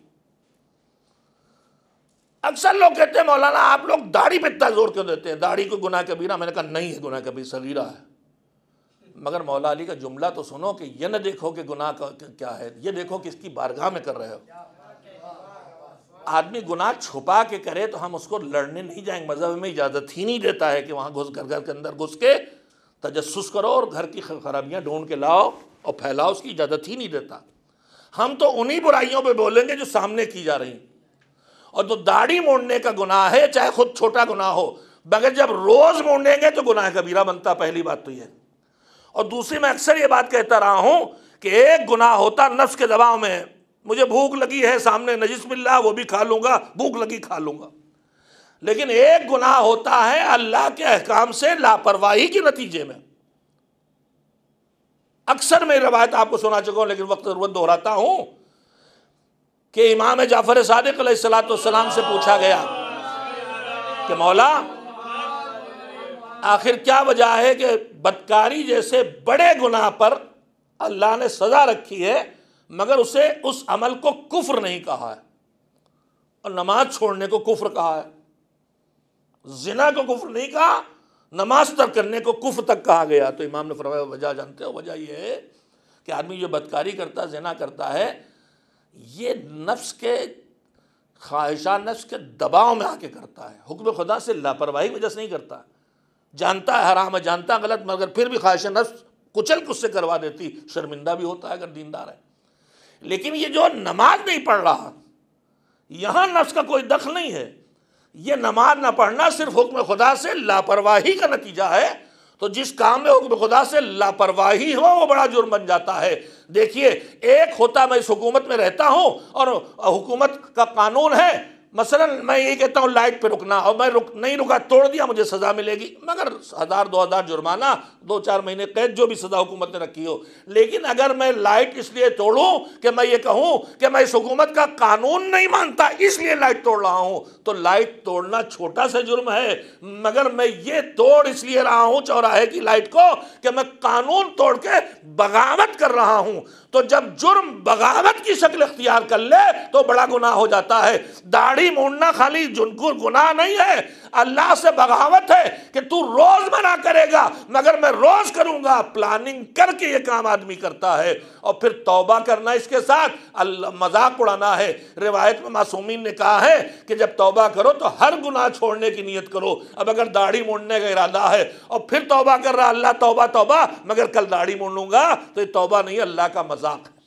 اکثر لوگ کہتے ہیں مولانا آپ لوگ داڑھی پہ اتنا زور کیوں دیتے ہیں، داڑھی کو گناہ کبیرہ؟ میں نے کہا نہیں ہے گناہ کبیرہ، صغیرہ ہے۔ مگر مولا علی کا جملہ تو سنو کہ یہ نہ دیکھو کہ گناہ کیا ہے، یہ دیکھو کہ اس کی بارگاہ میں کر رہے ہو۔ آدمی گناہ چھپا کے کرے تو ہم اس کو لڑنے نہیں جائیں گے، مذہب میں اجازت ہی نہیں دیتا ہے کہ وہاں گھر کے اندر گھس کے تجسس کرو اور گھر کی خرابیاں ڈھونڈ کے لاؤ اور پھیلاؤ، اس کی اجازت ہی نہیں دیتا۔ ہم تو انہی برائیوں پہ بولیں گے جو سامنے کی جا رہی ہیں۔ اور جو داڑھی مونڈنے کا گناہ ہے، چاہے خود چھوٹا گناہ ہو، مگر جب روز مونڈیں گے تو گناہ کبیرہ بنتا، پہلی بات تو یہ۔ اور دوسری، میں اکثر یہ بات کہتا رہا ہوں کہ ایک گناہ ہوتا نفس کے دباؤ میں، مجھے بھوک لگی ہے، سامنے نجس مل رہا، وہ بھی کھا لوں گا، بھوک لگی کھا لوں گا۔ لیکن ایک گناہ ہوتا ہے اللہ کے احکام سے لاپرواہی کے نتیجے میں۔ اکثر میں روایت آپ کو سنا چکا ہوں، لیکن وقت ضرورت دہراتا ہوں کہ امام جعفر صادق علیہ السلام سے پوچھا گیا کہ مولا، آخر کیا وجہ ہے کہ بدکاری جیسے بڑے گناہ پر اللہ نے سزا رکھی ہے مگر اسے اس عمل کو کفر نہیں کہا ہے، اور نماز چھوڑنے کو کفر کہا ہے، زنا کو کفر نہیں کہا، نماز ترک کرنے کو کفر تک کہا گیا؟ تو امام نے فرمایا وجہ جانتے ہو؟ وجہ یہ ہے کہ آدمی جو بدکاری کرتا، زنا کرتا ہے، یہ نفس کے خواہشات، نفس کے دباؤ میں آ کے کرتا ہے، حکم خدا سے لاپرواہی کی وجہ سے نہیں کرتا، جانتا ہے حرام ہے، جانتا ہے غلط، مگر پھر بھی خواہش نفس کچل کچھ سے کروا دیتی، شرمندہ بھی ہوتا ہے اگر دیندار ہے۔ لیکن یہ جو نماز نہیں پڑھ رہا، یہاں نفس کا کوئی دخل نہیں ہے، یہ نماز نہ پڑھنا صرف حکم خدا سے لاپرواہی کا نتیجہ ہے۔ تو جس کام میں حکم خدا سے لاپرواہی ہو وہ بڑا جرم بن جاتا ہے۔ دیکھیے، ایک ہوتا میں اس حکومت میں رہتا ہوں اور حکومت کا قانون ہے، مثلا میں یہ کہتا ہوں لائٹ پہ رکنا، اور میں نہیں رکا، توڑ دیا، مجھے سزا ملے گی، مگر 1000 2000 جرمانہ، 2-4 مہینے قید، جو بھی سزا حکومت نے رکھی ہو۔ لیکن اگر میں لائٹ اس لیے توڑوں کہ میں یہ کہوں کہ میں اس حکومت کا قانون نہیں مانتا اس لیے لائٹ توڑ رہا ہوں، تو لائٹ توڑنا چھوٹا سا جرم ہے، مگر میں یہ توڑ اس لیے رہا ہوں چوراہے کی لائٹ کو کہ میں قانون توڑ کے بغاوت کر رہا ہوں۔ تو جب جرم بغاوت کی شکل اختیار کر لے تو بڑا گناہ ہو جاتا ہے۔ داڑھی مونڈنا خالی گناہ نہیں ہے، اللہ سے بغاوت ہے کہ تو روز منع کرے گا مگر میں روز کروں گا، پلاننگ کر کے یہ کام آدمی کرتا ہے۔ اور پھر توبہ کرنا اس کے ساتھ مذاق اڑانا ہے۔ روایت میں معصومین نے کہا ہے کہ جب توبہ کرو تو ہر گناہ چھوڑنے کی نیت کرو۔ اب اگر داڑھی مونڈنے کا ارادہ ہے اور پھر توبہ کر رہا، اللہ توبہ توبہ، مگر کل داڑھی مونڈوں گا، تو یہ توبہ نہیں، اللہ کا مذاق ہے۔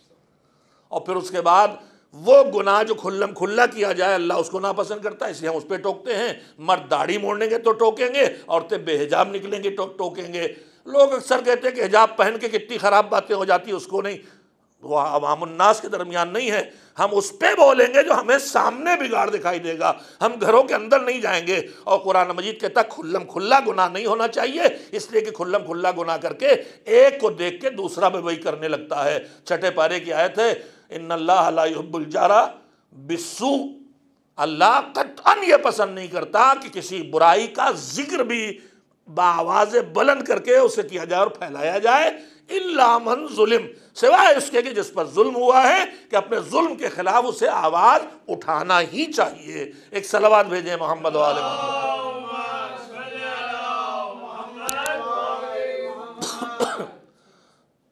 اور پھر اس کے بعد وہ گناہ جو کھلم کھلا کیا جائے اللہ اس کو ناپسند کرتا ہے، اس لیے ہم اس پہ ٹوکتے ہیں۔ مرد داڑھی موڑیں گے تو ٹوکیں گے، عورتیں بے حجاب نکلیں گے تو ٹوکیں گے۔ لوگ اکثر کہتے ہیں کہ حجاب پہن کے کتنی خراب باتیں ہو جاتی ہیں، اس کو نہیں، وہ عوام الناس کے درمیان نہیں ہے، ہم اس پہ بولیں گے جو ہمیں سامنے بگاڑ دکھائی دے گا، ہم گھروں کے اندر نہیں جائیں گے۔ اور قرآن مجید کہتا ہے کھلم کھلا گناہ نہیں ہونا چاہیے، اس لیے کہ کھلم کھلا گناہ کر کے ایک کو دیکھ کے دوسرا بھی وہی کرنے لگتا ہے۔ 6 پارے کی آیت ہے، ان اللہ لا یحب الجار بالسوء، اللہ قطعاً یہ پسند نہیں کرتا کہ کسی برائی کا ذکر بھی بآواز بلند کر کے اسے کیا جائے اور پھیلایا جائے، الا من ظلم، سوائے اس کے کہ جس پر ظلم ہوا ہے کہ اپنے ظلم کے خلاف اسے آواز اٹھانا ہی چاہیے۔ ایک صلوات بھیجیں محمد و آل محمد۔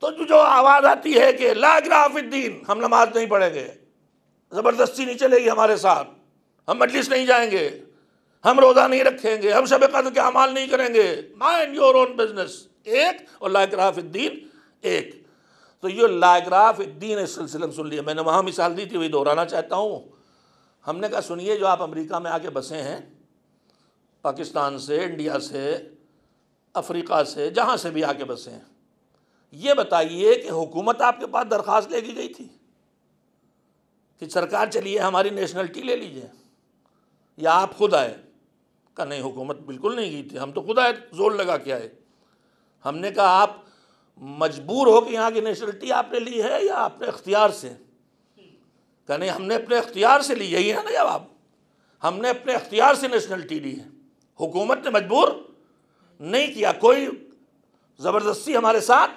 تو جو آواز آتی ہے کہ لا اکراہ فی الدین، ہم نماز نہیں پڑھیں گے، زبردستی نہیں چلے گی ہمارے ساتھ، ہم مجلس نہیں جائیں گے، ہم روزہ نہیں رکھیں گے، ہم شب قدر کے اعمال نہیں کریں گے، مائنڈ یور اون بزنس ایک، اور لا اکراہ فی الدین ایک۔ تو یہ لا اکراہ فی الدین اس سلسلے میں سن لیا، میں نے وہاں مثال دی تھی، وہی دہرانا چاہتا ہوں۔ ہم نے کہا سنیے، جو آپ امریکہ میں آ کے بسے ہیں، پاکستان سے، انڈیا سے، افریقہ سے، جہاں سے بھی آ کے بسے ہیں، یہ بتائیے کہ حکومت آپ کے پاس درخواست لے کے گئی تھی کہ سرکار چلیے ہماری نیشنلٹی لے لیجئے، یا آپ خود آئے؟ کہ نہیں، حکومت بالکل نہیں گئی تھی، ہم تو خود آئے، زور لگا کے آئے۔ ہم نے کہا آپ مجبور ہو کہ یہاں کی نیشنلٹی آپ نے لی ہے یا اپنے اختیار سے؟ کہ نہیں، ہم نے اپنے اختیار سے لی، یہی ہے نا جواب، ہم نے اپنے اختیار سے نیشنلٹی لی ہے، حکومت نے مجبور نہیں کیا، کوئی زبردستی ہمارے ساتھ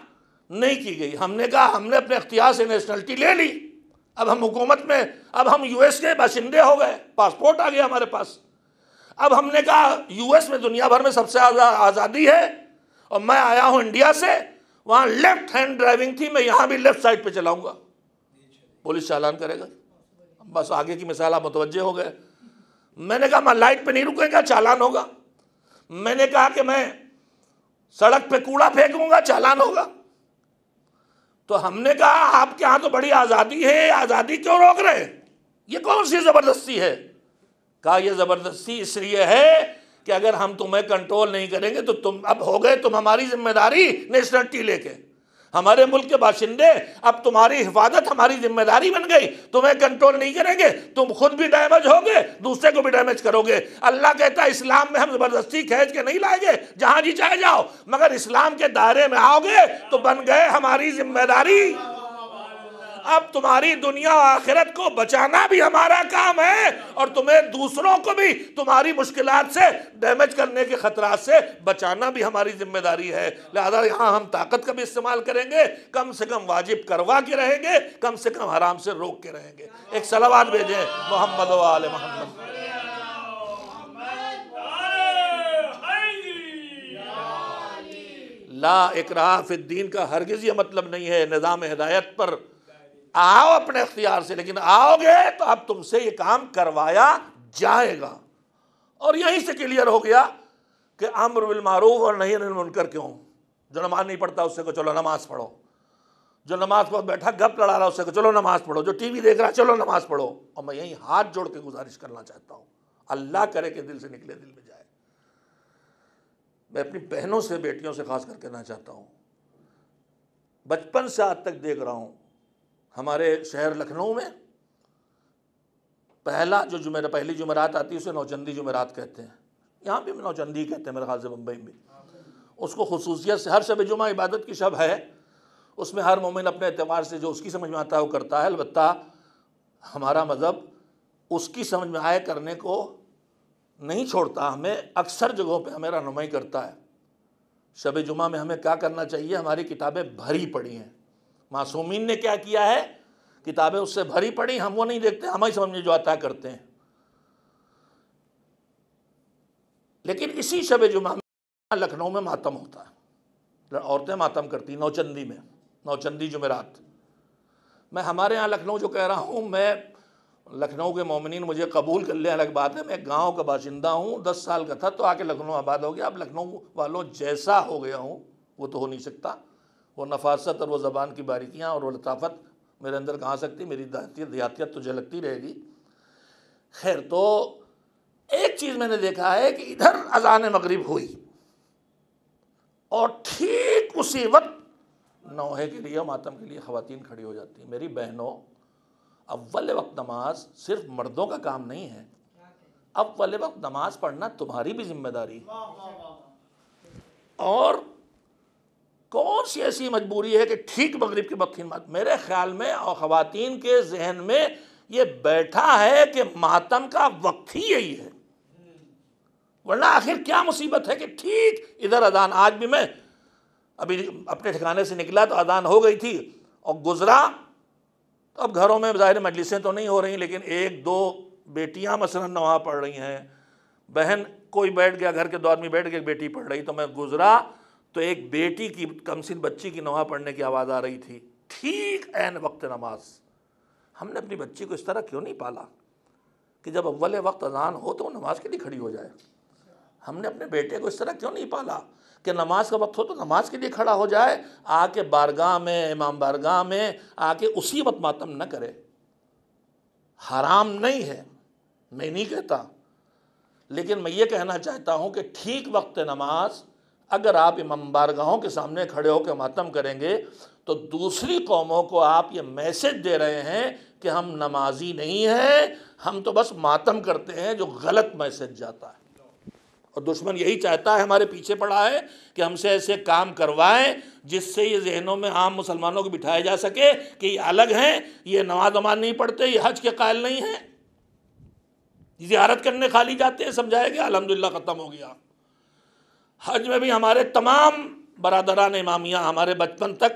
نہیں کی گئی۔ ہم نے کہا ہم نے اپنے اختیار سے نیشنلٹی لے لی، اب ہم حکومت میں، اب ہم یو ایس کے باشندے ہو گئے، پاسپورٹ آ گیا ہمارے پاس۔ اب ہم نے کہا یو ایس میں دنیا بھر میں سب سے آزادی ہے، اور میں آیا ہوں انڈیا سے، وہاں لیفٹ ہینڈ ڈرائیونگ تھی، میں یہاں بھی لیفٹ سائڈ پہ چلاؤں گا، پولیس چالان کرے گا، بس آگے کی مثال آپ متوجہ ہو گئے۔ میں نے کہا میں لائٹ پہ نہیں رکے گا، چالان ہوگا۔ میں نے کہا کہ میں سڑک پہ کوڑا پھینکوں گا، چالان ہوگا۔ تو ہم نے کہا آپ کے ہاں تو بڑی آزادی ہے، آزادی کیوں روک رہے ہیں؟ یہ کون سی زبردستی ہے؟ کہا یہ زبردستی اس لیے ہے کہ اگر ہم تمہیں کنٹرول نہیں کریں گے تو تم اب ہو گئے تم ہماری ذمہ داری نیشنلٹی لے کے، ہمارے ملک کے باشندے، اب تمہاری حفاظت ہماری ذمہ داری بن گئی، تمہیں کنٹرول نہیں کریں گے، تم خود بھی ڈیمیج ہوگے، دوسرے کو بھی ڈیمیج کرو گے۔ اللہ کہتا ہے اسلام میں ہم زبردستی کھینچ کے نہیں لائیں گے، جہاں جی چاہے جاؤ، مگر اسلام کے دائرے میں آؤ گے تو بن گئے ہماری ذمہ داری۔ اب تمہاری دنیا و آخرت کو بچانا بھی ہمارا کام ہے، اور تمہیں دوسروں کو بھی تمہاری مشکلات سے، ڈیمیج کرنے کے خطرات سے بچانا بھی ہماری ذمہ داری ہے۔ لہذا یہاں ہم طاقت کا بھی استعمال کریں گے، کم سے کم واجب کروا کے رہیں گے، کم سے کم حرام سے روک کے رہیں گے۔ ایک صلوات بھیجیں محمد و آل محمد۔ لا اکراہ فی الدین کا ہرگز یہ مطلب نہیں ہے نظام ہدایت پر آؤ اپنے اختیار سے، لیکن آؤ گے تو اب تم سے یہ کام کروایا جائے گا۔ اور یہیں سے کلیئر ہو گیا کہ امر بالمعروف اور نہی عن المنکر کیوں؟ جو نماز نہیں پڑھتا اس سے کہو چلو نماز پڑھو، جو نماز پڑھ بیٹھا گپ لڑا رہا اس سے کہو چلو نماز پڑھو، جو ٹی وی دیکھ رہا چلو نماز پڑھو۔ اور میں یہیں ہاتھ جوڑ کے گزارش کرنا چاہتا ہوں، اللہ کرے کہ دل سے نکلے، دل میں جائے۔ میں اپنی بہنوں سے، بیٹیوں سے خاص کر کہنا چاہتا ہوں، بچپن سے آج تک دیکھ رہا ہوں ہمارے شہر لکھنؤ میں پہلی جمعرات آتی ہے اسے نوچندی جمعرات کہتے ہیں، یہاں بھی نوچندی کہتے ہیں میرے خیال سے، بمبئی میں اس کو خصوصیت سے، ہر شب جمعہ عبادت کی شب ہے، اس میں ہر مومن اپنے اعتبار سے جو اس کی سمجھ میں آتا ہے وہ کرتا ہے۔ البتہ ہمارا مذہب اس کی سمجھ میں آئے کرنے کو نہیں چھوڑتا، ہمیں اکثر جگہوں پہ ہمیں رہنمائی کرتا ہے۔ شب جمعہ میں ہمیں کیا کرنا چاہیے؟ ہماری کتابیں بھری پڑی ہیں، معصومین نے کیا کیا ہے؟ کتابیں اس سے بھری پڑی، ہم وہ نہیں دیکھتے، ہمیں سمجھ میں جو آتا ہے کرتے ہیں۔ لیکن اسی شب جمعہ میں لکھنؤ میں ماتم ہوتا ہے، عورتیں ماتم کرتی نوچندی میں، نوچندی جمعرات میں۔ ہمارے ہاں لکھنؤ جو کہہ رہا ہوں میں، لکھنؤ کے مومنین مجھے قبول کر لیں الگ بات ہے، میں گاؤں کا باشندہ ہوں، 10 سال کا تھا تو آ کے لکھنؤ آباد ہو گیا۔ اب لکھنؤ والوں جیسا ہو گیا ہوں وہ تو ہو نہیں سکتا، وہ نفاست اور وہ زبان کی باریکیاں اور وہ لطافت میرے اندر کہاں سکتی، میری دیہاتیت تو جھلکتی رہے گی۔ خیر، تو ایک چیز میں نے دیکھا ہے کہ ادھر اذان مغرب ہوئی اور ٹھیک اسی وقت نوحے کے لیے، ماتم کے لیے خواتین کھڑی ہو جاتی ہیں۔ میری بہنوں، اول وقت نماز صرف مردوں کا کام نہیں ہے، اول وقت نماز پڑھنا تمہاری بھی ذمہ داری ہے۔ اور کون سی ایسی مجبوری ہے کہ ٹھیک مغرب کے وقت؟ میرے خیال میں اور خواتین کے ذہن میں یہ بیٹھا ہے کہ ماتم کا وقت ہی یہی ہے، ورنہ آخر کیا مصیبت ہے کہ ٹھیک ادھر اذان، آج بھی میں ابھی اپنے ٹھکانے سے نکلا تو اذان ہو گئی تھی اور گزرا، تو اب گھروں میں ظاہر مجلسیں تو نہیں ہو رہی، لیکن ایک دو بیٹیاں مثلا نماز پڑھ رہی ہیں، بہن کوئی بیٹھ گیا، گھر کے دو آدمی بیٹھ کے ایک بیٹی پڑھ رہی، تو میں گزرا تو ایک بیٹی کی، کم سن بچی کی نماز پڑھنے کی آواز آ رہی تھی، ٹھیک عین وقت نماز۔ ہم نے اپنی بچی کو اس طرح کیوں نہیں پالا کہ جب اول وقت اذان ہو تو وہ نماز کے لیے کھڑی ہو جائے؟ ہم نے اپنے بیٹے کو اس طرح کیوں نہیں پالا کہ نماز کا وقت ہو تو نماز کے لیے کھڑا ہو جائے، آ کے بارگاہ میں، امام بارگاہ میں آ کے اسی وقت ماتم نہ کرے؟ حرام نہیں ہے، میں نہیں کہتا، لیکن میں یہ کہنا چاہتا ہوں کہ ٹھیک وقت نماز اگر آپ امام بارگاہوں کے سامنے کھڑے ہو کے ماتم کریں گے تو دوسری قوموں کو آپ یہ میسج دے رہے ہیں کہ ہم نمازی نہیں ہیں، ہم تو بس ماتم کرتے ہیں، جو غلط میسج جاتا ہے۔ اور دشمن یہی چاہتا ہے، ہمارے پیچھے پڑا ہے کہ ہم سے ایسے کام کروائیں جس سے یہ ذہنوں میں عام مسلمانوں کو بٹھایا جا سکے کہ یہ الگ ہیں، یہ نماز نہیں پڑھتے، یہ حج کے قائل نہیں ہیں، زیارت کرنے خالی جاتے ہیں، سمجھایا گیا، الحمدللہ ختم ہو گیا۔ حج میں بھی ہمارے تمام برادران امامیہ، ہمارے بچپن تک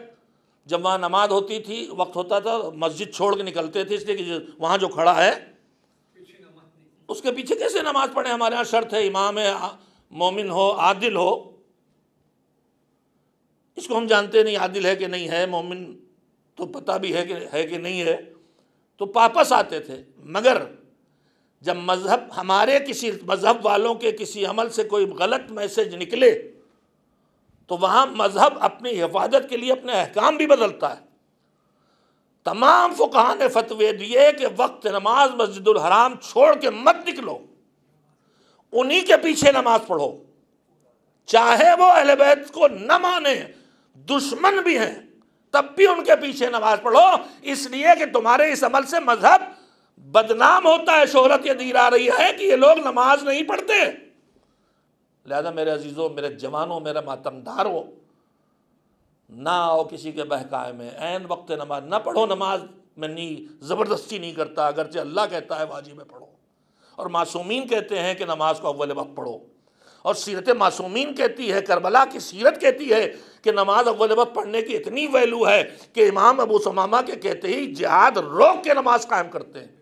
جب وہاں نماز ہوتی تھی، وقت ہوتا تھا، مسجد چھوڑ کے نکلتے تھے، اس لیے کہ وہاں جو کھڑا ہے اس کے پیچھے کیسے نماز پڑھیں؟ ہمارے ہاں شرط ہے امام مومن ہو، عادل ہو۔ اس کو ہم جانتے نہیں عادل ہے کہ نہیں ہے، مومن تو پتہ بھی ہے کہ نہیں ہے، تو واپس آتے تھے، مگر جب مذہب ہمارے کسی مذہب والوں کے کسی عمل سے کوئی غلط میسج نکلے تو وہاں مذہب اپنی حفاظت کے لیے اپنے احکام بھی بدلتا ہے۔ تمام فقہاء نے فتوے دیے کہ وقت نماز مسجد الحرام چھوڑ کے مت نکلو، انہی کے پیچھے نماز پڑھو، چاہے وہ اہل بیت کو نہ مانے، دشمن بھی ہیں، تب بھی ان کے پیچھے نماز پڑھو، اس لیے کہ تمہارے اس عمل سے مذہب بدنام ہوتا ہے۔ شہرت یہ دی آ رہی ہے کہ یہ لوگ نماز نہیں پڑھتے۔ لہذا میرے عزیزوں، میرے جوانوں، میرے ماتمداروں، نہ آؤ کسی کے بہکائے میں، عین وقت نماز نہ پڑھو۔ نماز میں نہیں زبردستی نہیں کرتا، اگرچہ اللہ کہتا ہے واجب ہے پڑھو، اور معصومین کہتے ہیں کہ نماز کو اول وقت پڑھو، اور سیرت معصومین کہتی ہے، کربلا کی سیرت کہتی ہے کہ نماز اول وقت پڑھنے کی اتنی ویلو ہے کہ امام ابو ثمامہ کے کہتے ہی جہاد روک کے نماز قائم کرتے ہیں۔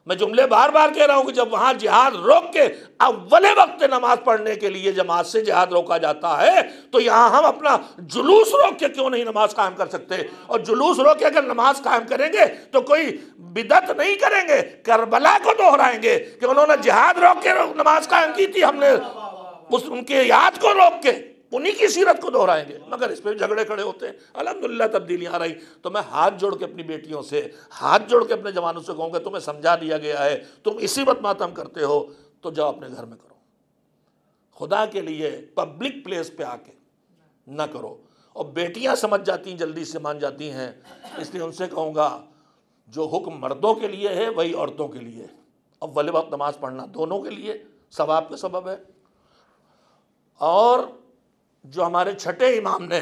میں جملے بار بار کہہ رہا ہوں کہ جب وہاں جہاد روک کے اول وقت نماز پڑھنے کے لیے جماعت سے جہاد روکا جاتا ہے، تو یہاں ہم اپنا جلوس روک کے کیوں نہیں نماز قائم کر سکتے؟ اور جلوس روک کے اگر نماز قائم کریں گے تو کوئی بدعت نہیں کریں گے، کربلا کو دہرائیں گے کہ انہوں نے جہاد روک کے نماز قائم کی تھی، ہم نے ان کے یاد کو روک کے انہی کی سیرت کو دہرائیں گے، مگر اس پہ جھگڑے کھڑے ہوتے ہیں۔ الحمدللہ تبدیلیاں آ رہی، تو میں ہاتھ جوڑ کے اپنی بیٹیوں سے، ہاتھ جوڑ کے اپنے جوانوں سے کہوں گا تمہیں سمجھا دیا گیا ہے، تم اسی وقت ماتم کرتے ہو تو جاؤ اپنے گھر میں کرو، خدا کے لیے پبلک پلیس پہ آ کے نہ کرو۔ اور بیٹیاں سمجھ جاتی ہیں، جلدی سے مان جاتی ہیں، اس لیے ان سے کہوں گا جو حکم مردوں کے لیے ہے وہی عورتوں کے لیے، اول وقت نماز پڑھنا دونوں کے لیے ثواب کا سبب ہے۔ اور جو ہمارے چھٹے امام نے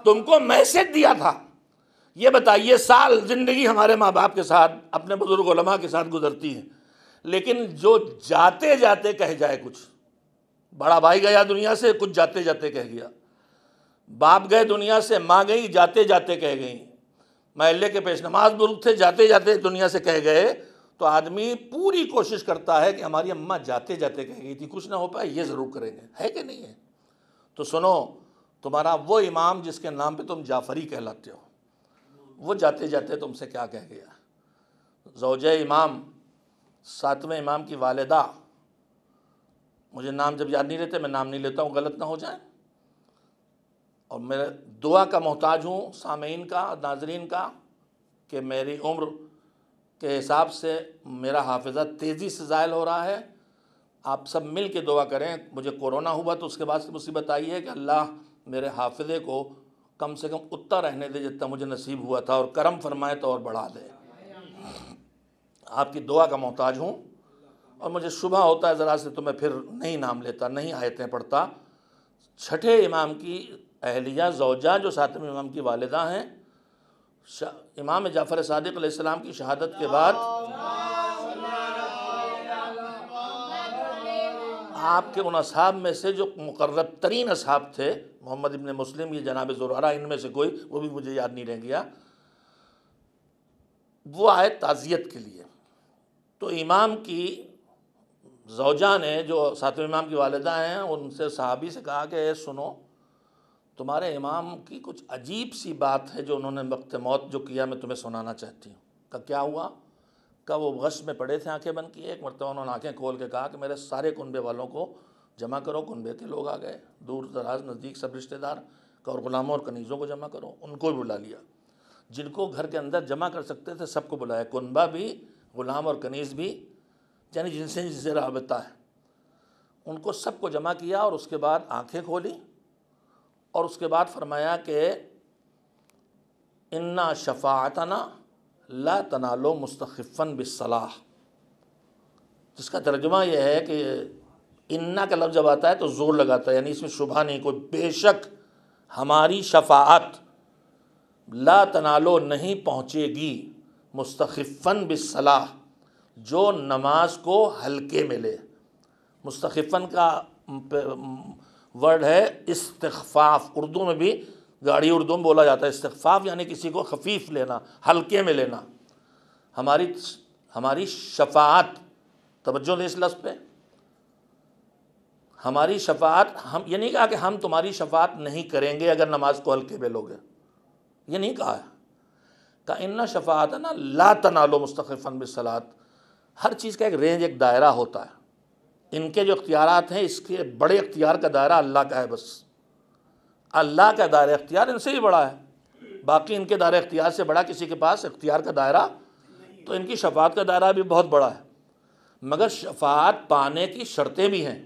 تم کو میسج دیا تھا، یہ بتائیے سال زندگی ہمارے ماں باپ کے ساتھ، اپنے بزرگ علماء کے ساتھ گزرتی ہے، لیکن جو جاتے جاتے کہہ جائے کچھ، بڑا بھائی گیا دنیا سے، کچھ جاتے جاتے کہہ گیا، باپ گئے دنیا سے، ماں گئی جاتے جاتے کہہ گئیں، محلے کے پیش نماز بزرگ تھے جاتے جاتے دنیا سے کہہ گئے، تو آدمی پوری کوشش کرتا ہے کہ ہماری اماں جاتے جاتے کہہ گئی تھی، کچھ نہ ہو پائے یہ ضرور کریں گے، ہے کہ نہیں ہے؟ تو سنو، تمہارا وہ امام جس کے نام پہ تم جعفری کہلاتے ہو، وہ جاتے جاتے تم سے کیا کہہ گیا؟ زوجہ امام، ساتویں امام کی والدہ، مجھے نام جب یاد نہیں رہتے میں نام نہیں لیتا ہوں غلط نہ ہو جائے، اور میں دعا کا محتاج ہوں سامعین کا، ناظرین کا، کہ میری عمر کے حساب سے میرا حافظہ تیزی سے زائل ہو رہا ہے، آپ سب مل کے دعا کریں۔ مجھے کورونا ہوا تو اس کے بعد سے مصیبت آئی ہے کہ اللہ میرے حافظے کو کم سے کم اتنا رہنے دے جتنا مجھے نصیب ہوا تھا، اور کرم فرمائے تو اور بڑھا دے۔ آپ کی دعا کا محتاج ہوں، اور مجھے شبہ ہوتا ہے ذرا سے تو میں پھر نہیں نام لیتا، نہیں آیتیں پڑھتا۔ چھٹے امام کی اہلیہ زوجہ جو ساتویں امام کی والدہ ہیں، امام جعفر صادق علیہ السلام کی شہادت کے بعد آپ کے ان اصحاب میں سے جو مقرب ترین اصحاب تھے، محمد ابن مسلم، یہ جناب زرارہ، ان میں سے کوئی، وہ بھی مجھے یاد نہیں رہ گیا، وہ آئے تعزیت کے لیے۔ تو امام کی زوجہ نے جو ساتویں امام کی والدہ ہیں، ان سے صحابی سے کہا کہ سنو، تمہارے امام کی کچھ عجیب سی بات ہے جو انہوں نے وقت موت جو کیا، میں تمہیں سنانا چاہتی ہوں۔ کہ کیا ہوا؟ کہ وہ غش میں پڑے تھے، آنکھیں بند کی، ایک مرتبہ انہوں نے آنکھیں کھول کے کہا کہ میرے سارے کنبے والوں کو جمع کرو، کنبے کے لوگ آ گئے، دور دراز نزدیک سب رشتہ دار، اور غلاموں اور کنیزوں کو جمع کرو، ان کو بھی بلا لیا، جن کو گھر کے اندر جمع کر سکتے تھے سب کو بلایا، کنبہ بھی، غلام اور کنیز بھی، یعنی جن سے رابطہ ہے، ان کو سب کو جمع کیا، اور اس کے بعد آنکھیں کھولی، اور اس کے بعد فرمایا کہ اِنَّا شَفَاعَتَنَا لا تنالو مستخفاً بالصلاح، جس کا ترجمہ یہ ہے کہ اِنَّا کا لفظ جب آتا ہے تو زور لگاتا ہے، یعنی اس میں شبہ نہیں کوئی، بے شک ہماری شفاعت لا تنالو نہیں پہنچے گی مستخفاً بالصلاح، جو نماز کو ہلکے میں لے۔ مستخفاً کا ورڈ ہے استخفاف، اردو میں بھی گاڑی اردو میں بولا جاتا ہے استخفاف، یعنی کسی کو خفیف لینا، ہلکے میں لینا۔ ہماری شفاعت، توجہ دیں اس لفظ پہ، ہماری شفاعت، ہم یہ نہیں کہا کہ ہم تمہاری شفاعت نہیں کریں گے اگر نماز کو ہلکے میں لوگے، یہ نہیں کہا ہے، کہ ان شفاعتنا لا تنالوا مستخفا بالصلاۃ۔ ہر چیز کا ایک رینج، ایک دائرہ ہوتا ہے۔ ان کے جو اختیارات ہیں، اس کے بڑے اختیار کا دائرہ اللہ کا ہے، بس اللہ کا دائرہ اختیار ان سے ہی بڑا ہے، باقی ان کے دائرہ اختیار سے بڑا کسی کے پاس اختیار کا دائرہ، تو ان کی شفاعت کا دائرہ بھی بہت بڑا ہے۔ مگر شفاعت پانے کی شرطیں بھی ہیں،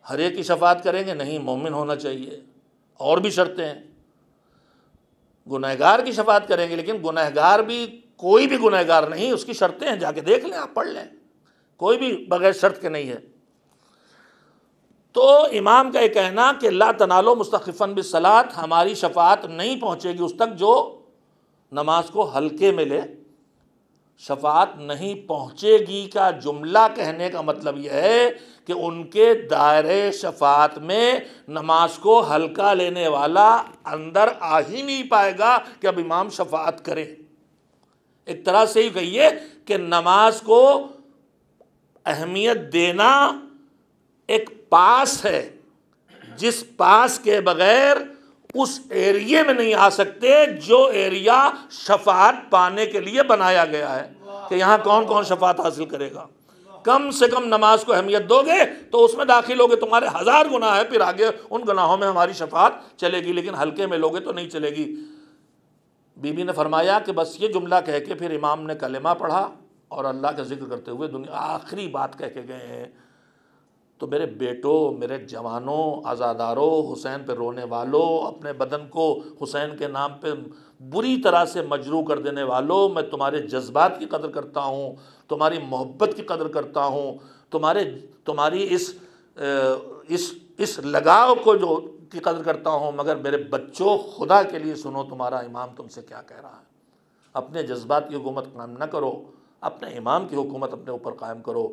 ہر ایک کی شفاعت کریں گے نہیں، مومن ہونا چاہیے، اور بھی شرطیں ہیں۔ گنہگار کی شفاعت کریں گے، لیکن گنہگار بھی کوئی بھی گنہگار نہیں، اس کی شرطیں ہیں، جا کے دیکھ لیں، آپ پڑھ لیں، کوئی بھی بغیر شرط کے نہیں ہے۔ تو امام کا یہ کہنا کہ لا تنالوا مستخفا بالصلاۃ، ہماری شفاعت نہیں پہنچے گی اس تک جو نماز کو ہلکے میں لے۔ شفاعت نہیں پہنچے گی کا جملہ کہنے کا مطلب یہ ہے کہ ان کے دائرے شفاعت میں نماز کو ہلکا لینے والا اندر آ ہی نہیں پائے گا کہ اب امام شفاعت کرے۔ ایک طرح سے ہی کہیے کہ نماز کو اہمیت دینا ایک پاس ہے، جس پاس کے بغیر اس ایریے میں نہیں آ سکتے جو ایریا شفاعت پانے کے لیے بنایا گیا ہے، کہ یہاں کون کون شفاعت حاصل کرے گا۔ کم سے کم نماز کو اہمیت دو گے تو اس میں داخل ہوگے، تمہارے 1000 گناہ ہے، پھر آگے ان گناہوں میں ہماری شفاعت چلے گی، لیکن ہلکے میں لوگے تو نہیں چلے گی۔ بی بی نے فرمایا کہ بس یہ جملہ کہہ کے پھر امام نے کلمہ پڑھا اور اللہ کا ذکر کرتے ہوئے دنیا آخری بات کہہ کے گئے ہیں۔ تو میرے بیٹوں، میرے جوانوں، عزاداروں، حسین پہ رونے والوں، اپنے بدن کو حسین کے نام پہ بری طرح سے مجروح کر دینے والوں، میں تمہارے جذبات کی قدر کرتا ہوں، تمہاری محبت کی قدر کرتا ہوں، تمہاری اس لگاؤ کو جو کی قدر کرتا ہوں، مگر میرے بچوں، خدا کے لیے سنو تمہارا امام تم سے کیا کہہ رہا ہے۔ اپنے جذبات کی حکومت قائم نہ کرو، اپنے امام کی حکومت اپنے اوپر قائم کرو۔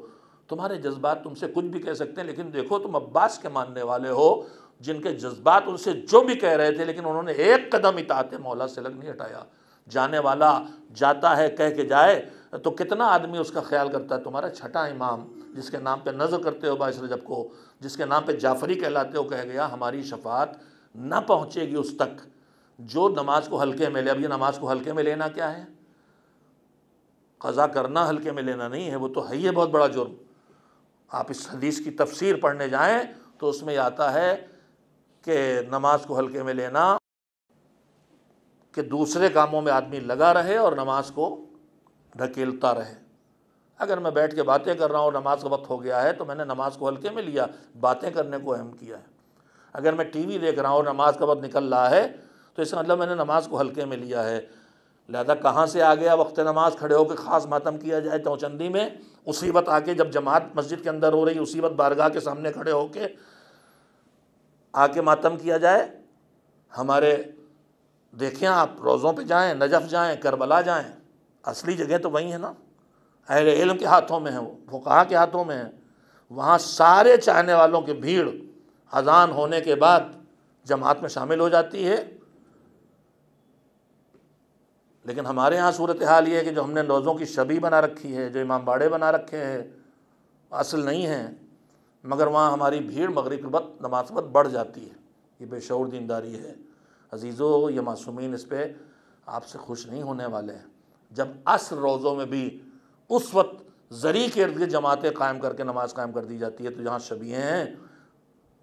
تمہارے جذبات تم سے کچھ بھی کہہ سکتے ہیں، لیکن دیکھو تم عباس کے ماننے والے ہو، جن کے جذبات ان سے جو بھی کہہ رہے تھے، لیکن انہوں نے ایک قدم اطاعت مولا سے لگ نہیں ہٹایا۔ جانے والا جاتا ہے کہہ کے جائے تو کتنا آدمی اس کا خیال کرتا ہے۔ تمہارا چھٹا امام جس کے نام پہ نظر کرتے ہو 22 رجب کو، جس کے نام پہ جعفری کہلاتے ہو، کہہ گیا ہماری شفاعت نہ پہنچے گی اس تک جو نماز کو ہلکے میں لے۔ اب یہ نماز کو ہلکے میں لینا کیا ہے؟ قضا کرنا ہلکے میں لینا نہیں ہے، وہ تو ہے ہی بہت بڑا جرم۔ آپ اس حدیث کی تفسیر پڑھنے جائیں تو اس میں آتا ہے کہ نماز کو ہلکے میں لینا کہ دوسرے کاموں میں آدمی لگا رہے اور نماز کو ڈھکیلتا رہے۔ اگر میں بیٹھ کے باتیں کر رہا ہوں اور نماز کا وقت ہو گیا ہے تو میں نے نماز کو ہلکے میں لیا، باتیں کرنے کو اہم کیا ہے۔ اگر میں ٹی وی دیکھ رہا ہوں اور نماز کا وقت نکل رہا ہے تو اس کا مطلب میں نے نماز کو ہلکے میں لیا ہے۔ لہذا کہاں سے آ گیا وقت نماز کھڑے ہو کے خاص ماتم کیا جائے چوچندی میں؟ اسی وقت آ کے جب جماعت مسجد کے اندر ہو رہی، اسی وقت بارگاہ کے سامنے کھڑے ہو کے آ کے ماتم کیا جائے۔ ہمارے دیکھیں آپ روزوں پہ جائیں، نجف جائیں، کربلا جائیں، اصلی جگہ تو وہی ہے نا، اہل علم کے ہاتھوں میں ہے، وہ فقہا کے ہاتھوں میں ہے۔ وہاں سارے چاہنے والوں کی بھیڑ اذان ہونے کے بعد جماعت میں شامل ہو جاتی ہے۔ لیکن ہمارے ہاں صورتحال یہ ہے کہ جو ہم نے روزوں کی شبی بنا رکھی ہے، جو امام باڑے بنا رکھے ہیں، اصل نہیں ہیں، مگر وہاں ہماری بھیڑ مغرب کے وقت نماز کے وقت بڑھ جاتی ہے۔ یہ بے شعور دینداری ہے۔ عزیزو، یہ معصومین اس پہ آپ سے خوش نہیں ہونے والے ہیں۔ جب عصر روزوں میں بھی اس وقت زری کے ارد گرد جماعتیں قائم کر کے نماز قائم کر دی جاتی ہے، تو جہاں شبیہیں ہیں،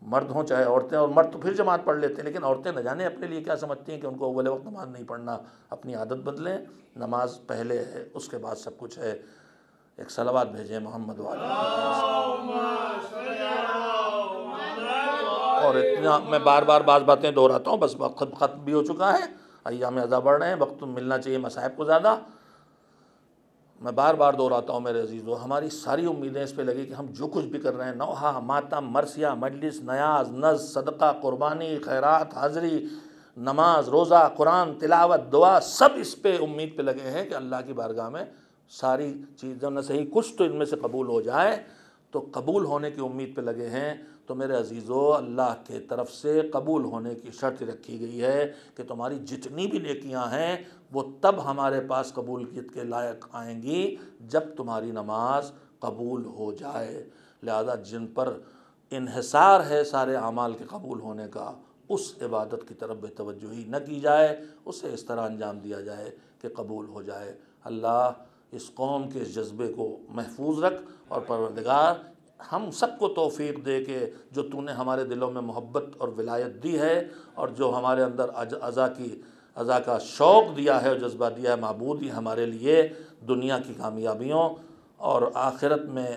مرد ہوں چاہے عورتیں، اور مرد تو پھر جماعت پڑھ لیتے ہیں، لیکن عورتیں نہ جانے اپنے لیے کیا سمجھتی ہیں کہ ان کو اول وقت نماز نہیں پڑھنا۔ اپنی عادت بدلیں، نماز پہلے ہے، اس کے بعد سب کچھ ہے۔ ایک صلوات بھیجیں محمد والے۔ اور اتنا میں بار بار بعض باتیں دہراتا ہوں، بس وقت ختم بھی ہو چکا ہے، ایام اعضاء بڑھ رہے ہیں، وقت ملنا چاہیے مصائب کو زیادہ۔ میں بار بار دہراتا ہوں میرے عزیزو، ہماری ساری امیدیں اس پہ لگی کہ ہم جو کچھ بھی کر رہے ہیں، نوحہ، ماتم، مرثیہ، مجلس، نیاز، نذر، صدقہ، قربانی، خیرات، حاضری، نماز، روزہ، قرآن تلاوت، دعا، سب اس پہ امید پہ لگے ہیں کہ اللہ کی بارگاہ میں ساری چیزوں نہ صحیح کچھ تو ان میں سے قبول ہو جائے۔ تو قبول ہونے کی امید پہ لگے ہیں۔ تو میرے عزیزو اللہ کے طرف سے قبول ہونے کی شرط رکھی گئی ہے کہ تمہاری جتنی بھی نیکیاں ہیں وہ تب ہمارے پاس قبولیت کے لائق آئیں گی جب تمہاری نماز قبول ہو جائے۔ لہذا جن پر انحصار ہے سارے اعمال کے قبول ہونے کا، اس عبادت کی طرف بے توجہی نہ کی جائے، اسے اس طرح انجام دیا جائے کہ قبول ہو جائے۔ اللہ اس قوم کے اس جذبے کو محفوظ رکھ، اور پروردگار ہم سب کو توفیق دے کہ جو تو نے ہمارے دلوں میں محبت اور ولایت دی ہے، اور جو ہمارے اندر عزا کا شوق دیا ہے اور جذبہ دیا ہے معبود، یہ ہمارے لیے دنیا کی کامیابیوں اور آخرت میں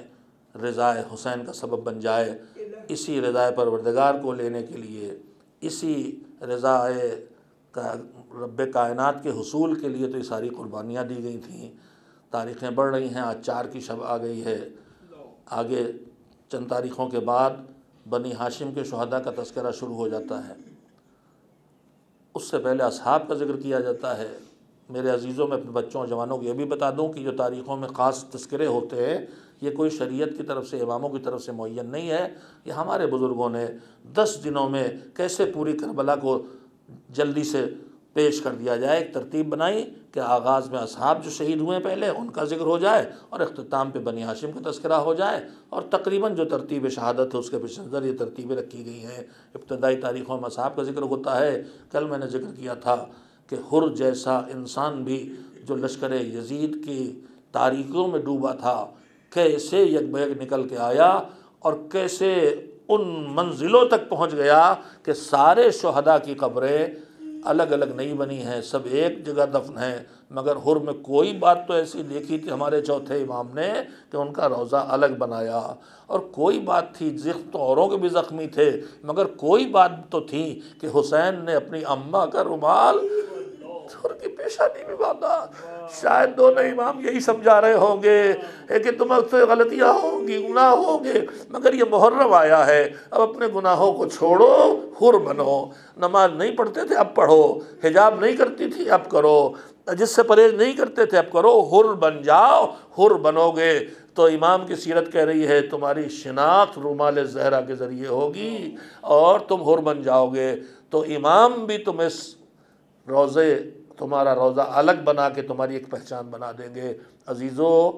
رضا حسین کا سبب بن جائے۔ اسی رضا پروردگار کو لینے کے لیے، اسی رضا رب کائنات کے حصول کے لیے تو یہ ساری قربانیاں دی گئی تھیں۔ تاریخیں بڑھ رہی ہیں، آج 4 کی شب آ گئی ہے، آگے چند تاریخوں کے بعد بنی ہاشم کے شہداء کا تذکرہ شروع ہو جاتا ہے، اس سے پہلے اصحاب کا ذکر کیا جاتا ہے۔ میرے عزیزوں، میں اپنے بچوں اور جوانوں کو یہ بھی بتا دوں کہ جو تاریخوں میں خاص تذکرے ہوتے ہیں، یہ کوئی شریعت کی طرف سے، اماموں کی طرف سے معین نہیں ہے، یہ ہمارے بزرگوں نے 10 دنوں میں کیسے پوری کربلا کو جلدی سے پیش کر دیا جائے، ایک ترتیب بنائی کہ آغاز میں اصحاب جو شہید ہوئے پہلے ان کا ذکر ہو جائے، اور اختتام پہ بنی ہاشم کا تذکرہ ہو جائے، اور تقریباً جو ترتیب شہادت ہے اس کے پیش نظر یہ ترتیبیں رکھی گئی ہیں۔ ابتدائی تاریخوں میں اصحاب کا ذکر ہوتا ہے۔ کل میں نے ذکر کیا تھا کہ حر جیسا انسان بھی جو لشکر یزید کی تاریکیوں میں ڈوبا تھا، کیسے یک بیک نکل کے آیا اور کیسے ان منزلوں تک پہنچ گیا کہ سارے شہداء کی قبریں الگ الگ نہیں بنی ہیں، سب ایک جگہ دفن ہیں، مگر حر میں کوئی بات تو ایسی دیکھی تھی ہمارے چوتھے امام نے کہ ان کا روضہ الگ بنایا، اور کوئی بات تھی، زخم تو اوروں کے بھی زخمی تھے، مگر کوئی بات تو تھی کہ حسین نے اپنی اماں کا رومال حر کی پیشانی میں باندھا۔ شاید دونوں امام یہی سمجھا رہے ہوں گے کہ تم سے غلطیاں ہوں گی، گناہ ہوں گے، مگر یہ محرم آیا ہے، اب اپنے گناہوں کو چھوڑو، حر بنو۔ نماز نہیں پڑھتے تھے اب پڑھو، حجاب نہیں کرتی تھی اب کرو، جس سے پرہیز نہیں کرتے تھے اب کرو، حر بن جاؤ، حر بنو گے تو امام کی سیرت کہہ رہی ہے تمہاری شناخت رومال زہرا کے ذریعے ہوگی اور تم حر بن جاؤ گے، تو امام بھی تم اس روزے تمہارا روزہ الگ بنا کے تمہاری ایک پہچان بنا دیں گے۔ عزیزو،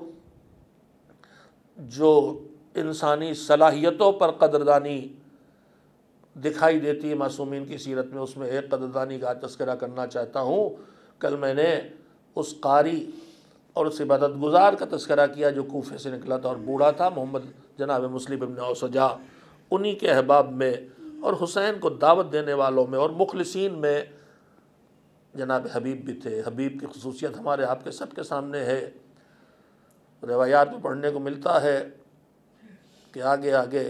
جو انسانی صلاحیتوں پر قدردانی دکھائی دیتی ہے معصومین کی سیرت میں، اس میں ایک قدردانی کا تذکرہ کرنا چاہتا ہوں۔ کل میں نے اس قاری اور اس عبادت گزار کا تذکرہ کیا جو کوفے سے نکلا تھا اور بوڑھا تھا، محمد جناب مسلم ابن اوسجا، انہی کے احباب میں اور حسین کو دعوت دینے والوں میں اور مخلصین میں جناب حبیب بھی تھے۔ حبیب کی خصوصیت ہمارے آپ کے سب کے سامنے ہے، روایات میں پڑھنے کو ملتا ہے کہ آگے آگے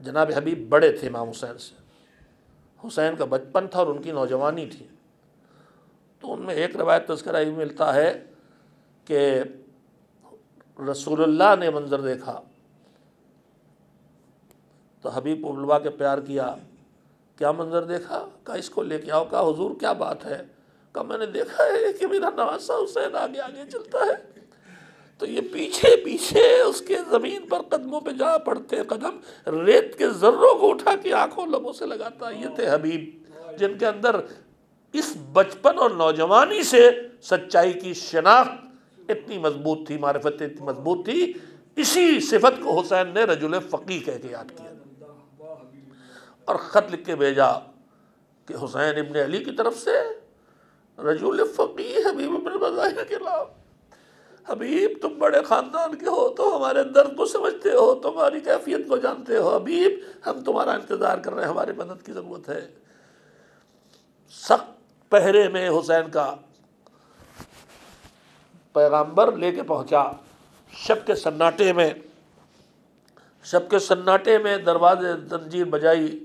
جناب حبیب بڑے تھے امام حسین سے، حسین کا بچپن تھا اور ان کی نوجوانی تھی، تو ان میں ایک روایت تذکرہ یہ ملتا ہے کہ رسول اللہ نے منظر دیکھا تو حبیب کو بلوا کے پیار کیا، کیا منظر دیکھا؟ کہا اس کو لے کے آؤ۔ کہا حضور کیا بات ہے؟ کہا میں نے دیکھا ہے کہ میرا نواسا حسین آگے آگے چلتا ہے، تو یہ پیچھے پیچھے اس کے زمین پر قدموں پہ جا پڑتے قدم، ریت کے ذروں کو اٹھا کے آنکھوں لبوں سے لگاتا۔ یہ تھے حبیب جن کے اندر اس بچپن اور نوجوانی سے سچائی کی شناخت اتنی مضبوط تھی، معرفت اتنی مضبوط تھی۔ اسی صفت کو حسین نے رجل فقیہ کہہ کے یاد کیا اور خط لکھ کے بھیجا کہ حسین ابن علی کی طرف سے رجل فقیہ حبیب ابن مظاہر کے نام۔ حبیب تم بڑے خاندان کے ہو تو ہمارے درد کو سمجھتے ہو، تمہاری کیفیت کو جانتے ہو، حبیب ہم تمہارا انتظار کر رہے ہیں، ہماری مدد کی ضرورت ہے۔ سخت پہرے میں حسین کا پیغامبر لے کے پہنچا، شب کے سناٹے میں دروازے زنجیر بجائی،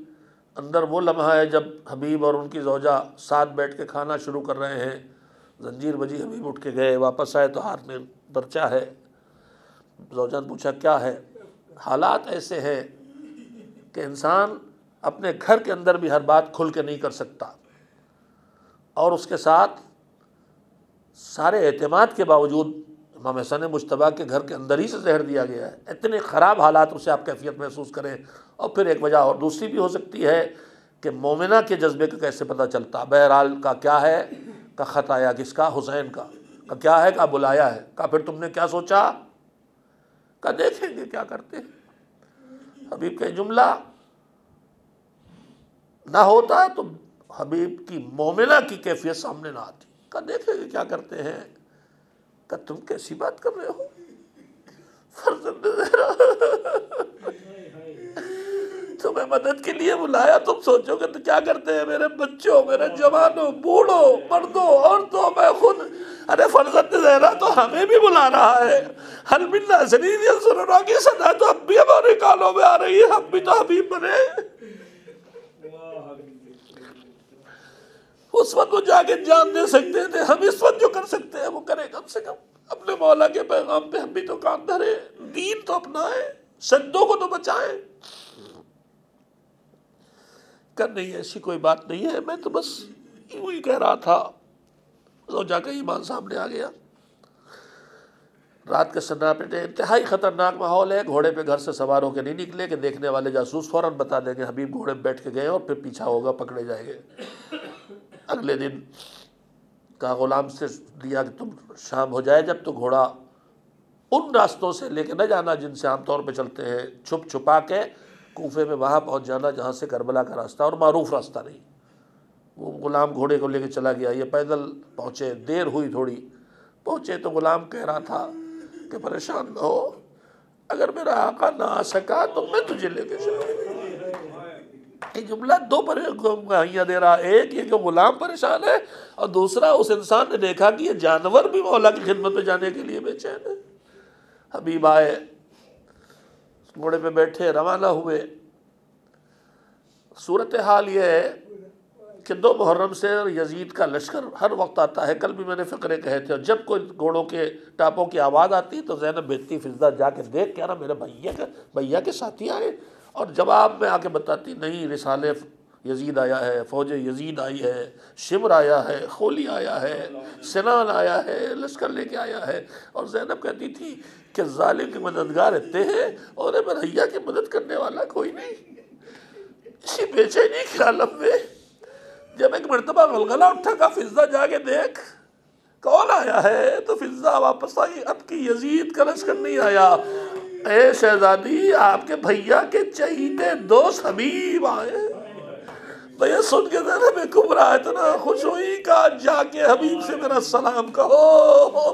اندر وہ لمحہ ہے جب حبیب اور ان کی زوجہ ساتھ بیٹھ کے کھانا شروع کر رہے ہیں، زنجیر بجی، حبیب اٹھ کے گئے، واپس آئے تو ہاتھ میں درچہ ہے۔ زوجہ نے پوچھا کیا ہے؟ حالات ایسے ہیں کہ انسان اپنے گھر کے اندر بھی ہر بات کھل کے نہیں کر سکتا، اور اس کے ساتھ سارے اعتماد کے باوجود امام حسن مجتبیٰ کے گھر کے اندر ہی سے زہر دیا گیا ہے، اتنے خراب حالات اسے آپ کیفیت محسوس کریں، اور پھر ایک وجہ اور دوسری بھی ہو سکتی ہے کہ مومنہ کے جذبے کا کیسے پتہ چلتا؟ بہرحال کا کیا ہے کا خط آیا، کس کا؟ حسین کا کیا ہے کا بلایا ہے، کا پھر تم نے کیا سوچا؟ کا دیکھیں گے کیا کرتے ہیں۔ حبیب کا جملہ نہ ہوتا تو حبیب کی مومنہ کی کیفیت سامنے نہ آتی۔ کا دیکھیں گے کیا کرتے ہیں۔ کا تم کیسی بات کر رہے ہو؟ فرزند زہرا تمہیں مدد کے لیے بلایا، تم سوچو گے تو کیا کرتے ہیں میرے بچوں، میرے جوانوں، بوڑھوں، مردوں، عورتوں، میں خود۔ ارے فرزند زہرا تو ہمیں بھی بلا رہا ہے۔ حل من ناصرین ینصرنا کی صدا تو اب بھی ہمارے کانوں میں آ رہی ہے، ہم بھی تو حبیب بنے۔ اس وقت وہ جا کے جان دے سکتے تھے، ہم اس وقت جو کر سکتے ہیں وہ کریں۔ کم سے کم اپنے مولا کے پیغام پہ ہم بھی تو کام دھریں، دین تو اپنائیں، سجدوں کو تو بچائیں۔ کہ نہیں ایسی کوئی بات نہیں ہے، میں تو بس یوں ہی کہہ رہا تھا۔ تو جا کے ایمان سامنے آ گیا۔ رات کے سناٹے، انتہائی خطرناک ماحول ہے، گھوڑے پہ گھر سے سوار ہو کے نہیں نکلے کہ دیکھنے والے جاسوس فوراً بتا دیں گے حبیب گھوڑے پہ بیٹھ کے گئے اور پھر پیچھا ہوگا، پکڑے جائیں گے۔ اگلے دن کہا غلام سے دیا کہ تم شام ہو جائے جب تو گھوڑا ان راستوں سے لے کے نہ جانا جن سے عام طور پہ چلتے ہیں، چھپ چھپا کے کوفے میں وہاں پہنچ جانا جہاں سے کربلا کا راستہ اور معروف راستہ نہیں۔ وہ غلام گھوڑے کو لے کے چلا گیا، یہ پیدل پہنچے، دیر ہوئی تھوڑی، پہنچے تو غلام کہہ رہا تھا کہ پریشان نہ ہو، اگر میرا آقا نہ آ سکا تو میں تجھے لے کے چلوں۔ یہ جملہ دو گواہیاں دے رہا، ایک یہ کہ غلام پریشان ہے، اور دوسرا اس انسان نے دیکھا کہ یہ جانور بھی مولا کی خدمت میں جانے کے لیے بے چین ہے۔ حبیب آئے، گھوڑے پہ بیٹھے، روانہ ہوئے۔ صورتحال یہ ہے کہ 2 محرم سے یزید کا لشکر ہر وقت آتا ہے۔ کل بھی میں نے فقرے کہے تھے، اور جب کوئی گھوڑوں کے ٹاپوں کی آواز آتی تو زینب بھیجتی فضدہ جا کے دیکھ کیا نا میرے بھیا کے ساتھی آئے، اور جواب میں آ کے بتاتی نہیں، رسالے یزید آیا ہے، فوج یزید آئی ہے، شمر آیا ہے، خولی آیا ہے، سنان آیا ہے، لشکر لے کے آیا ہے۔ اور زینب کہتی تھی کہ ظالم کی مددگار اتنے ہیں اور بھیا کی مدد کرنے والا کوئی نہیں۔ اسی بے چینی کے عالم میں جب ایک مرتبہ غلغلہ اٹھا کا فضدہ جا کے دیکھ کون آیا ہے، تو فضدہ واپس آئی، اب کی یزید کا لشکر نہیں آیا، اے شہزادی آپ کے بھیا کے چہیتے دوست حبیب آئے۔ بھیا سن کے زینب کبریٰ اتنا خوش ہوئی کہ جا کے حبیب سے میرا سلام کہو۔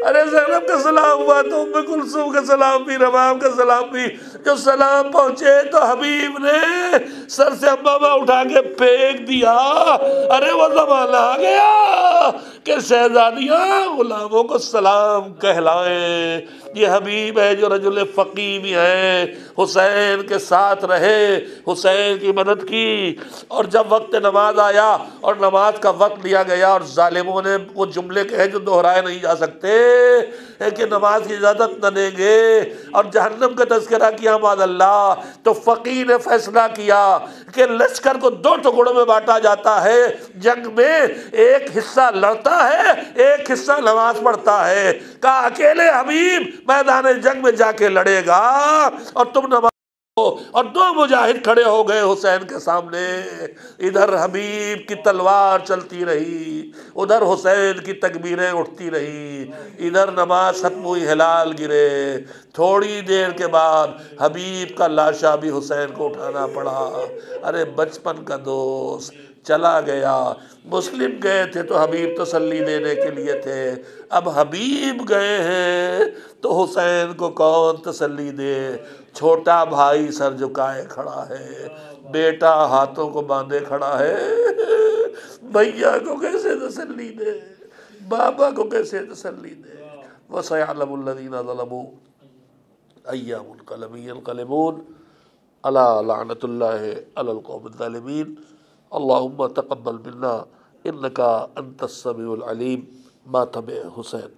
ارے زینب کا سلام ہوا تو ام کلثوم کا سلام بھی، رباب کا سلام بھی۔ جو سلام پہنچے تو حبیب نے سر سے امامہ اٹھا کے پھینک دیا۔ ارے وہ زمانہ آ گیا کہ شہزادیاں غلاموں کو سلام کہلائیں۔ یہ حبیب ہے جو رجل فقی بھی ہے، حسین کے ساتھ رہے، حسین کی مدد کی، اور جب وقت نماز آیا اور نماز کا وقت لیا گیا اور ظالموں نے وہ جملے کہے جو دہرائے نہیں جا سکتے کہ نماز کی اجازت نہ دیں گے اور جہنم کا تذکرہ کیا معاذ اللہ، تو فقی نے فیصلہ کیا کہ لشکر کو 2 ٹکڑوں میں بانٹا جاتا ہے، جنگ میں ایک حصہ لڑتا ہے، ایک حصہ نماز پڑھتا ہے۔ کہا اکیلے حبیب میدان جنگ میں جا کے لڑے گا اور تم نماز، اور 2 مجاہد کھڑے ہو گئے حسین کے سامنے۔ ادھر حبیب کی تلوار چلتی رہی، ادھر حسین کی تکبیریں اٹھتی رہی، ادھر نماز ختم ہوئی، ہلال گرے۔ تھوڑی دیر کے بعد حبیب کا لاشا بھی حسین کو اٹھانا پڑا۔ ارے بچپن کا دوست چلا گیا۔ مسلم گئے تھے تو حبیب تسلی دینے کے لیے تھے، اب حبیب گئے ہیں تو حسین کو کون تسلی دے؟ چھوٹا بھائی سر جھکائے کھڑا ہے، بیٹا ہاتھوں کو باندھے کھڑا ہے، بھیا کو کیسے تسلی دے، بابا کو کیسے تسلی دے؟ وَسَيَعْلَمُ الَّذِينَ ظَلَمُوا أَيَّ مُنْقَلَبٍ يَنْقَلِبُونَ أَلَا لَعْنَةُ اللَّهِ عَلَى الْقَوْمِ الظَّالِمِينَ اللهم تقبل منا إنك أنت السميع العليم۔ ماتم حسین۔